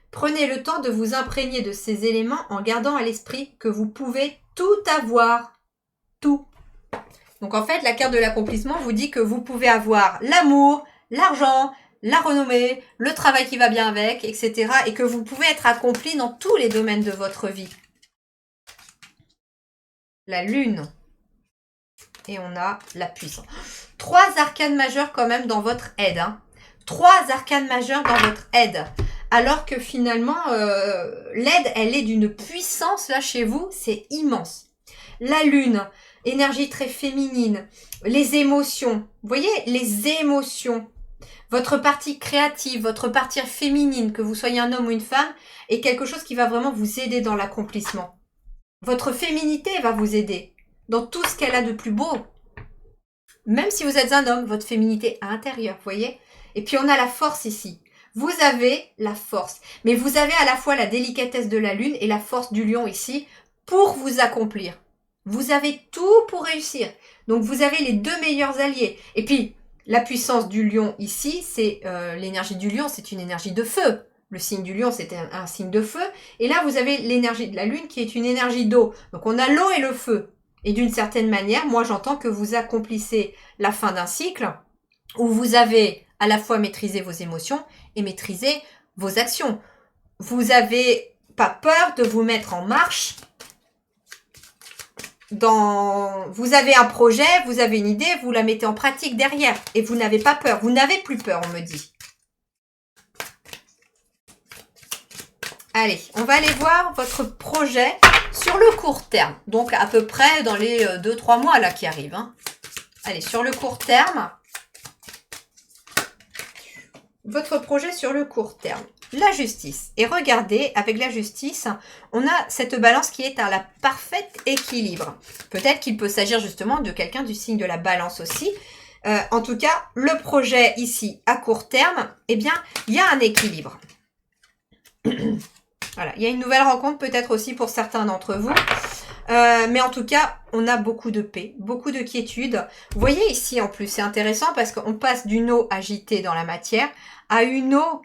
S1: prenez le temps de vous imprégner de ces éléments en gardant à l'esprit que vous pouvez tout avoir. Tout. Donc en fait, la carte de l'accomplissement vous dit que vous pouvez avoir l'amour, l'argent, la renommée, le travail qui va bien avec, etc. Et que vous pouvez être accompli dans tous les domaines de votre vie. La lune. Et on a la puissance. 3 arcanes majeures quand même dans votre aide. 3 arcanes majeures dans votre aide. Alors que finalement, l'aide, elle est d'une puissance là chez vous, c'est immense. La lune, énergie très féminine. Les émotions. Vous voyez, les émotions. Votre partie créative, votre partie féminine, que vous soyez un homme ou une femme, est quelque chose qui va vraiment vous aider dans l'accomplissement. Votre féminité va vous aider dans tout ce qu'elle a de plus beau. Même si vous êtes un homme, votre féminité intérieure, vous voyez? Et puis on a la force ici. Vous avez la force. Mais vous avez à la fois la délicatesse de la lune et la force du lion ici pour vous accomplir. Vous avez tout pour réussir. Donc vous avez les 2 meilleurs alliés. Et puis, la puissance du lion ici, c'est l'énergie du lion, c'est une énergie de feu. Le signe du lion, c'est un signe de feu. Et là, vous avez l'énergie de la lune qui est une énergie d'eau. Donc on a l'eau et le feu. Et d'une certaine manière, moi j'entends que vous accomplissez la fin d'un cycle où vous avez à la fois maîtrisé vos émotions et maîtrisé vos actions. Vous n'avez pas peur de vous mettre en marche. Vous avez un projet, vous avez une idée, vous la mettez en pratique derrière. Et vous n'avez pas peur. Vous n'avez plus peur, on me dit. Allez, on va aller voir votre projet sur le court terme. Donc à peu près dans les 2-3 mois là qui arrivent. Hein. Allez, sur le court terme. Votre projet sur le court terme. La justice. Et regardez, avec la justice, on a cette balance qui est à la parfaite équilibre. Peut-être qu'il peut s'agir justement de quelqu'un du signe de la balance aussi. En tout cas, le projet ici à court terme, eh bien, il y a un équilibre. Voilà, il y a une nouvelle rencontre peut-être aussi pour certains d'entre vous. Mais en tout cas, on a beaucoup de paix, beaucoup de quiétude. Vous voyez ici, en plus, c'est intéressant parce qu'on passe d'une eau agitée dans la matière à une eau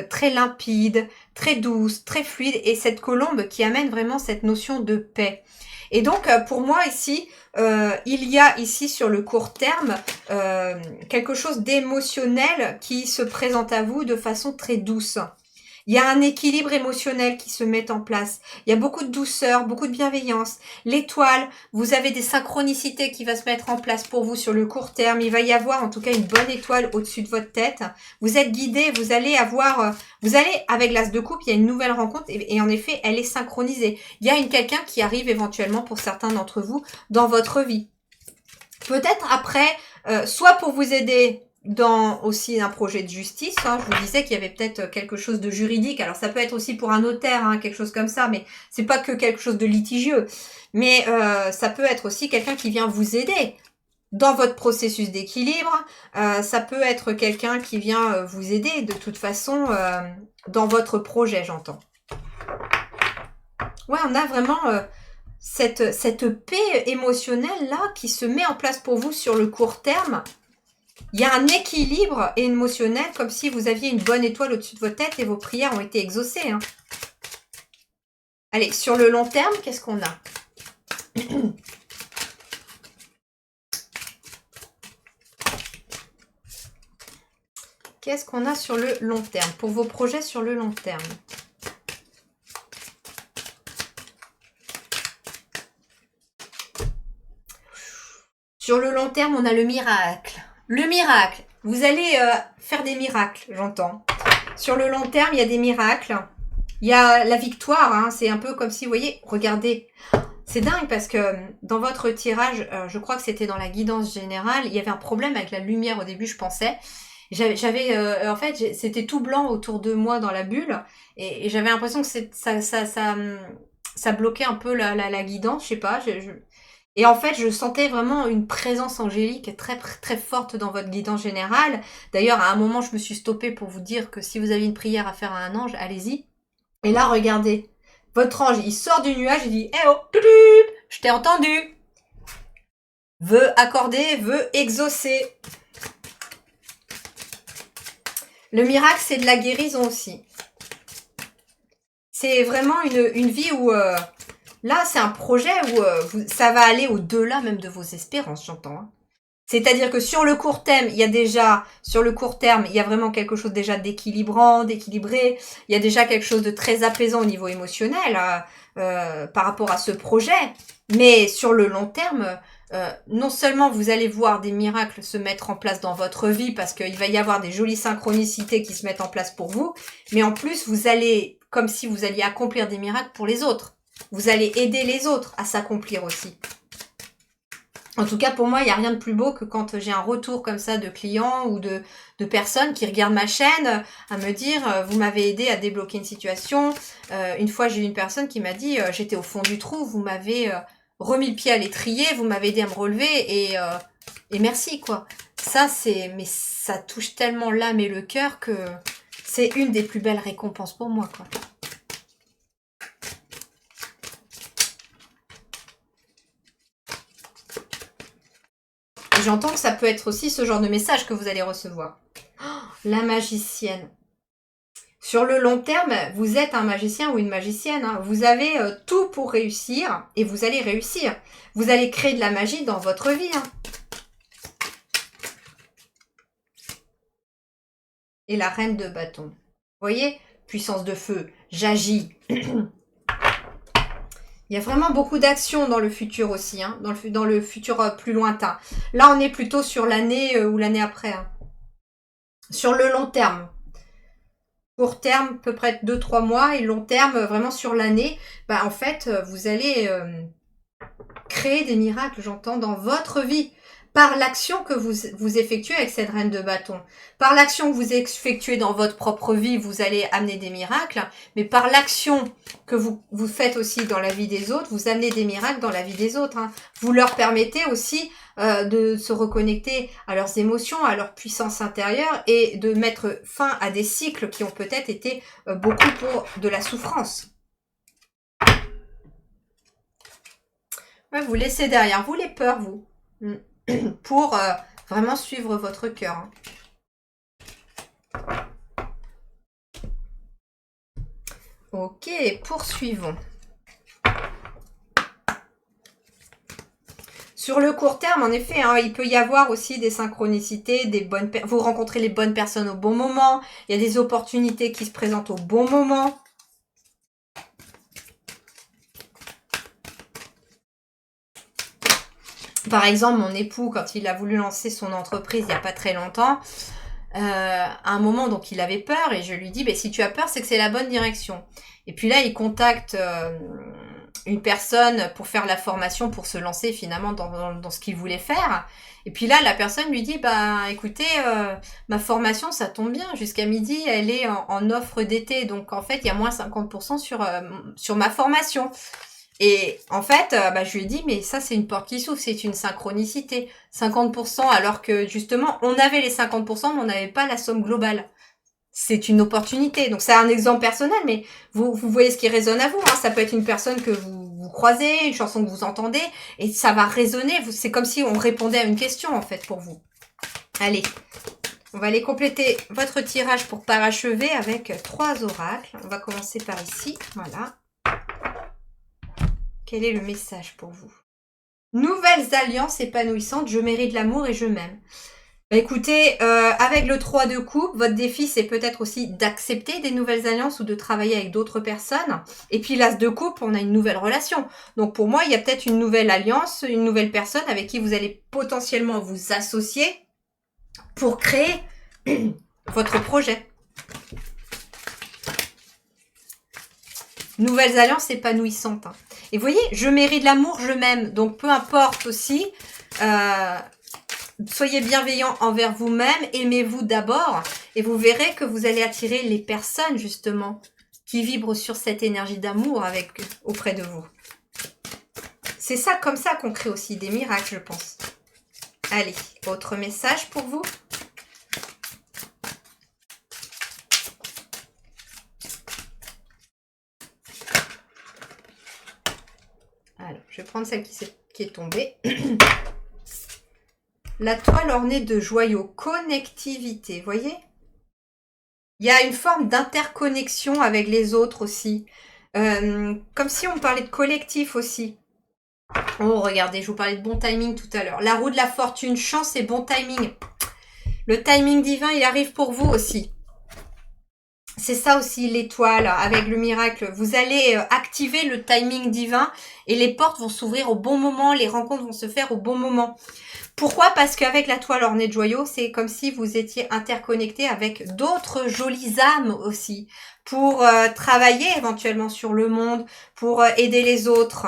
S1: très limpide, très douce, très fluide, et cette colombe qui amène vraiment cette notion de paix. Et donc, pour moi, ici, il y a ici, sur le court terme, quelque chose d'émotionnel qui se présente à vous de façon très douce. Il y a un équilibre émotionnel qui se met en place. Il y a beaucoup de douceur, beaucoup de bienveillance. L'étoile, vous avez des synchronicités qui vont se mettre en place pour vous sur le court terme. Il va y avoir en tout cas une bonne étoile au-dessus de votre tête. Vous êtes guidé, vous allez avoir... Vous allez, avec l'as de coupe, il y a une nouvelle rencontre et en effet, elle est synchronisée. Il y a quelqu'un qui arrive éventuellement pour certains d'entre vous dans votre vie. Peut-être après, soit pour vous aider dans aussi un projet de justice, hein, je vous disais qu'il y avait peut-être quelque chose de juridique, alors ça peut être aussi pour un notaire, hein, quelque chose comme ça, mais c'est pas que quelque chose de litigieux, mais ça peut être aussi quelqu'un qui vient vous aider dans votre processus d'équilibre, ça peut être quelqu'un qui vient vous aider de toute façon dans votre projet, j'entends. Ouais, on a vraiment cette paix émotionnelle là qui se met en place pour vous sur le court terme. Il y a un équilibre émotionnel, comme si vous aviez une bonne étoile au-dessus de votre tête et vos prières ont été exaucées. Hein. Allez, sur le long terme, qu'est-ce qu'on a? Qu'est-ce qu'on a sur le long terme, pour vos projets sur le long terme? Sur le long terme, on a le miracle. Le miracle. Vous allez faire des miracles, j'entends. Sur le long terme, il y a des miracles. Il y a la victoire. Hein, c'est un peu comme si, vous voyez, regardez. C'est dingue parce que dans votre tirage, je crois que c'était dans la guidance générale, il y avait un problème avec la lumière au début, je pensais. En fait, c'était tout blanc autour de moi dans la bulle. Et j'avais l'impression que ça bloquait un peu la guidance, je sais pas. Et en fait, je sentais vraiment une présence angélique très très forte dans votre guidance générale. D'ailleurs, à un moment, je me suis stoppée pour vous dire que si vous avez une prière à faire à un ange, allez-y. Et là, regardez, votre ange, il sort du nuage, il dit « Eh oh, je t'ai entendu !» Veut accorder, veut exaucer. Le miracle, c'est de la guérison aussi. C'est vraiment une vie où... là, c'est un projet où ça va aller au-delà même de vos espérances, j'entends. Hein. C'est-à-dire que sur le court terme, il y a vraiment quelque chose déjà d'équilibrant, d'équilibré. Il y a déjà quelque chose de très apaisant au niveau émotionnel par rapport à ce projet. Mais sur le long terme, non seulement vous allez voir des miracles se mettre en place dans votre vie parce qu'il va y avoir des jolies synchronicités qui se mettent en place pour vous, mais en plus, vous allez, comme si vous alliez accomplir des miracles pour les autres. Vous allez aider les autres à s'accomplir aussi. En tout cas, pour moi, il n'y a rien de plus beau que quand j'ai un retour comme ça de clients ou de personnes qui regardent ma chaîne à me dire « Vous m'avez aidé à débloquer une situation. Une fois, j'ai eu une personne qui m'a dit « J'étais au fond du trou, vous m'avez remis le pied à l'étrier, vous m'avez aidé à me relever et merci, quoi. » Ça, mais ça touche tellement l'âme et le cœur que c'est une des plus belles récompenses pour moi, quoi. J'entends que ça peut être aussi ce genre de message que vous allez recevoir. Oh, la magicienne. Sur le long terme, vous êtes un magicien ou une magicienne. Hein. Vous avez tout pour réussir et vous allez réussir. Vous allez créer de la magie dans votre vie. Hein. Et la reine de bâton. Vous voyez, puissance de feu, j'agis. Il y a vraiment beaucoup d'actions dans le futur aussi, hein, dans le futur plus lointain. Là, on est plutôt sur l'année ou l'année après. Hein. Sur le long terme. Court terme, à peu près 2-3 mois, et long terme, vraiment sur l'année, bah, en fait, vous allez créer des miracles, j'entends, dans votre vie. Par l'action que vous effectuez avec cette reine de bâton. Par l'action que vous effectuez dans votre propre vie, vous allez amener des miracles. Mais par l'action que vous faites aussi dans la vie des autres, vous amenez des miracles dans la vie des autres. Hein. Vous leur permettez aussi de se reconnecter à leurs émotions, à leur puissance intérieure et de mettre fin à des cycles qui ont peut-être été beaucoup pour de la souffrance. Ouais, vous laissez derrière vous les peurs, vous. Pour vraiment suivre votre cœur. Hein. Ok, poursuivons. Sur le court terme, en effet, hein, il peut y avoir aussi des synchronicités, vous rencontrez les bonnes personnes au bon moment, il y a des opportunités qui se présentent au bon moment. Par exemple, mon époux, quand il a voulu lancer son entreprise il n'y a pas très longtemps, à un moment, donc il avait peur et je lui dis, si tu as peur, c'est que c'est la bonne direction. Et puis là, il contacte une personne pour faire la formation, pour se lancer finalement dans ce qu'il voulait faire. Et puis là, la personne lui dit, écoutez, ma formation, ça tombe bien, jusqu'à midi, elle est en offre d'été, donc en fait, il y a moins 50% sur ma formation. Et en fait, je lui ai dit, mais ça, c'est une porte qui s'ouvre, c'est une synchronicité. 50%, alors que justement, on avait les 50%, mais on n'avait pas la somme globale. C'est une opportunité. Donc, c'est un exemple personnel, mais vous voyez ce qui résonne à vous. Hein. Ça peut être une personne que vous croisez, une chanson que vous entendez, et ça va résonner. C'est comme si on répondait à une question, en fait, pour vous. Allez, on va aller compléter votre tirage pour parachever avec 3 oracles. On va commencer par ici. Voilà. Quel est le message pour vous? Nouvelles alliances épanouissantes, je mérite l'amour et je m'aime. Écoutez, avec le 3 de coupe, votre défi, c'est peut-être aussi d'accepter des nouvelles alliances ou de travailler avec d'autres personnes. Et puis l'as de coupe, on a une nouvelle relation. Donc pour moi, il y a peut-être une nouvelle alliance, une nouvelle personne avec qui vous allez potentiellement vous associer pour créer votre projet. Nouvelles alliances épanouissantes. Hein. Et vous voyez, je mérite l'amour, je m'aime. Donc peu importe aussi, soyez bienveillant envers vous-même, aimez-vous d'abord. Et vous verrez que vous allez attirer les personnes justement qui vibrent sur cette énergie d'amour auprès de vous. C'est ça, comme ça qu'on crée aussi des miracles, je pense. Allez, autre message pour vous. Alors, je vais prendre celle qui est tombée. La toile ornée de joyaux, connectivité, voyez? Il y a une forme d'interconnexion avec les autres aussi. Comme si on parlait de collectif aussi. Oh, regardez, je vous parlais de bon timing tout à l'heure. La roue de la fortune, chance et bon timing. Le timing divin, il arrive pour vous aussi. C'est ça aussi l'étoile avec le miracle. Vous allez activer le timing divin et les portes vont s'ouvrir au bon moment, les rencontres vont se faire au bon moment. Pourquoi? Parce qu'avec la toile ornée de joyaux, c'est comme si vous étiez interconnecté avec d'autres jolies âmes aussi pour travailler éventuellement sur le monde, pour aider les autres.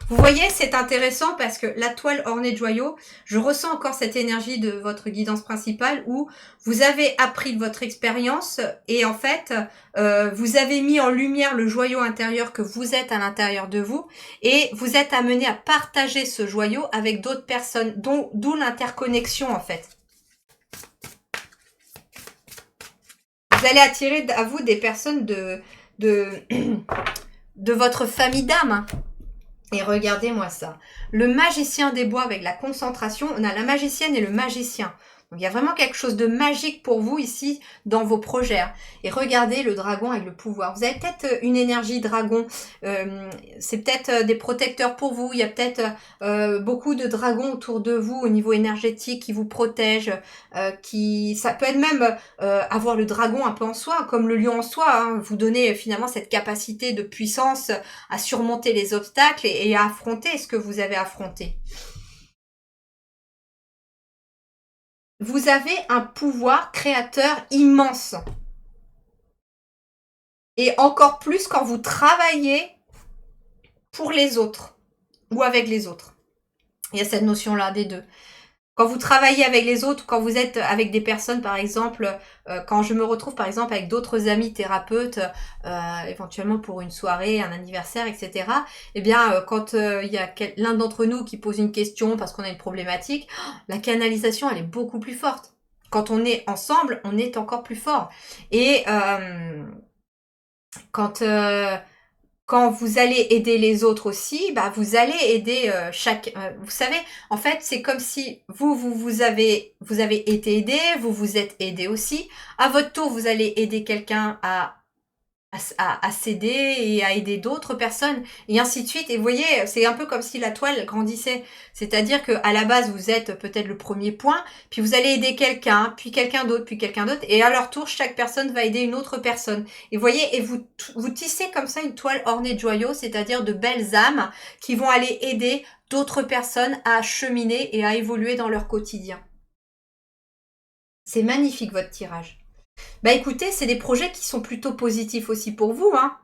S1: Vous voyez, c'est intéressant parce que la toile ornée de joyaux, je ressens encore cette énergie de votre guidance principale où vous avez appris de votre expérience et en fait, vous avez mis en lumière le joyau intérieur que vous êtes à l'intérieur de vous et vous êtes amené à partager ce joyau avec d'autres personnes, d'où l'interconnexion en fait. Vous allez attirer à vous des personnes de votre famille d'âme. Et regardez-moi ça. Le magicien des bois avec la concentration, on a la magicienne et le magicien. Donc il y a vraiment quelque chose de magique pour vous ici dans vos projets. Et regardez le dragon avec le pouvoir. Vous avez peut-être une énergie dragon. C'est peut-être des protecteurs pour vous. Il y a peut-être beaucoup de dragons autour de vous au niveau énergétique qui vous protègent. Ça peut être même avoir le dragon un peu en soi, comme le lion en soi. Hein, vous donner finalement cette capacité de puissance à surmonter les obstacles et à affronter ce que vous avez affronté. Vous avez un pouvoir créateur immense. Et encore plus quand vous travaillez pour les autres ou avec les autres. Il y a cette notion-là des deux. Quand vous travaillez avec les autres, quand vous êtes avec des personnes, par exemple, quand je me retrouve par exemple avec d'autres amis thérapeutes, éventuellement pour une soirée, un anniversaire, etc. Eh bien, quand il y a l'un d'entre nous qui pose une question parce qu'on a une problématique, la canalisation, elle est beaucoup plus forte. Quand on est ensemble, on est encore plus fort. Et quand quand vous allez aider les autres aussi, bah vous allez aider vous savez, en fait, c'est comme si vous avez été aidé, vous vous êtes aidé aussi. À votre tour, vous allez aider quelqu'un à s'aider et à aider d'autres personnes et ainsi de suite. Et vous voyez, c'est un peu comme si la toile grandissait. C'est-à-dire que à la base, vous êtes peut-être le premier point, puis vous allez aider quelqu'un, puis quelqu'un d'autre, puis quelqu'un d'autre, et à leur tour, chaque personne va aider une autre personne. Et vous voyez, et vous tissez comme ça une toile ornée de joyaux, c'est-à-dire de belles âmes qui vont aller aider d'autres personnes à cheminer et à évoluer dans leur quotidien. C'est magnifique votre tirage. Bah écoutez, c'est des projets qui sont plutôt positifs aussi pour vous, hein.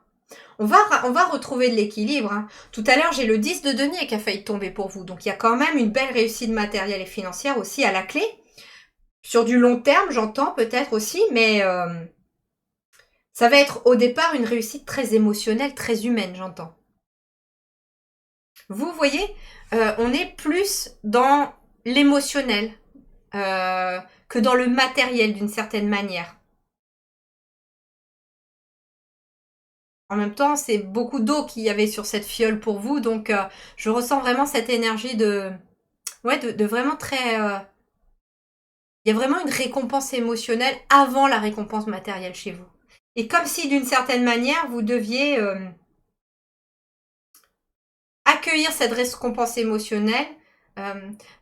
S1: On va retrouver de l'équilibre, hein. Tout à l'heure, j'ai le 10 de denier qui a failli tomber pour vous. Donc il y a quand même une belle réussite matérielle et financière aussi à la clé. Sur du long terme, j'entends peut-être aussi, mais ça va être au départ une réussite très émotionnelle, très humaine, j'entends. Vous voyez, on est plus dans l'émotionnel que dans le matériel d'une certaine manière. En même temps, c'est beaucoup d'eau qu'il y avait sur cette fiole pour vous, donc je ressens vraiment cette énergie de vraiment très... il y a vraiment une récompense émotionnelle avant la récompense matérielle chez vous. Et comme si d'une certaine manière, vous deviez accueillir cette récompense émotionnelle.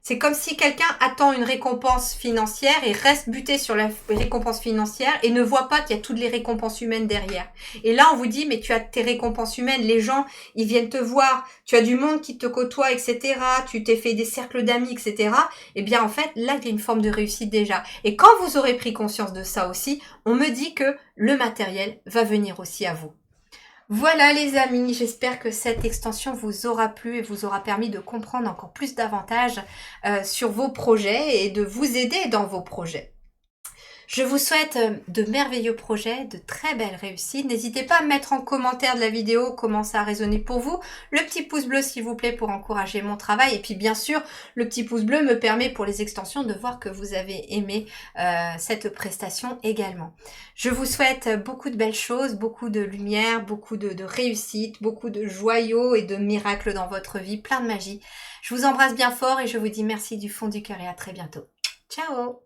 S1: C'est comme si quelqu'un attend une récompense financière et reste buté sur la récompense financière et ne voit pas qu'il y a toutes les récompenses humaines derrière. Et là, on vous dit, mais tu as tes récompenses humaines, les gens, ils viennent te voir, tu as du monde qui te côtoie, etc. Tu t'es fait des cercles d'amis, etc. Eh bien, en fait, là, il y a une forme de réussite déjà. Et quand vous aurez pris conscience de ça aussi, on me dit que le matériel va venir aussi à vous. Voilà les amis, j'espère que cette extension vous aura plu et vous aura permis de comprendre encore plus davantage sur vos projets et de vous aider dans vos projets. Je vous souhaite de merveilleux projets, de très belles réussites. N'hésitez pas à mettre en commentaire de la vidéo comment ça a résonné pour vous. Le petit pouce bleu s'il vous plaît pour encourager mon travail. Et puis bien sûr, le petit pouce bleu me permet pour les extensions de voir que vous avez aimé cette prestation également. Je vous souhaite beaucoup de belles choses, beaucoup de lumière, beaucoup de réussite, beaucoup de joyaux et de miracles dans votre vie, plein de magie. Je vous embrasse bien fort et je vous dis merci du fond du cœur et à très bientôt. Ciao!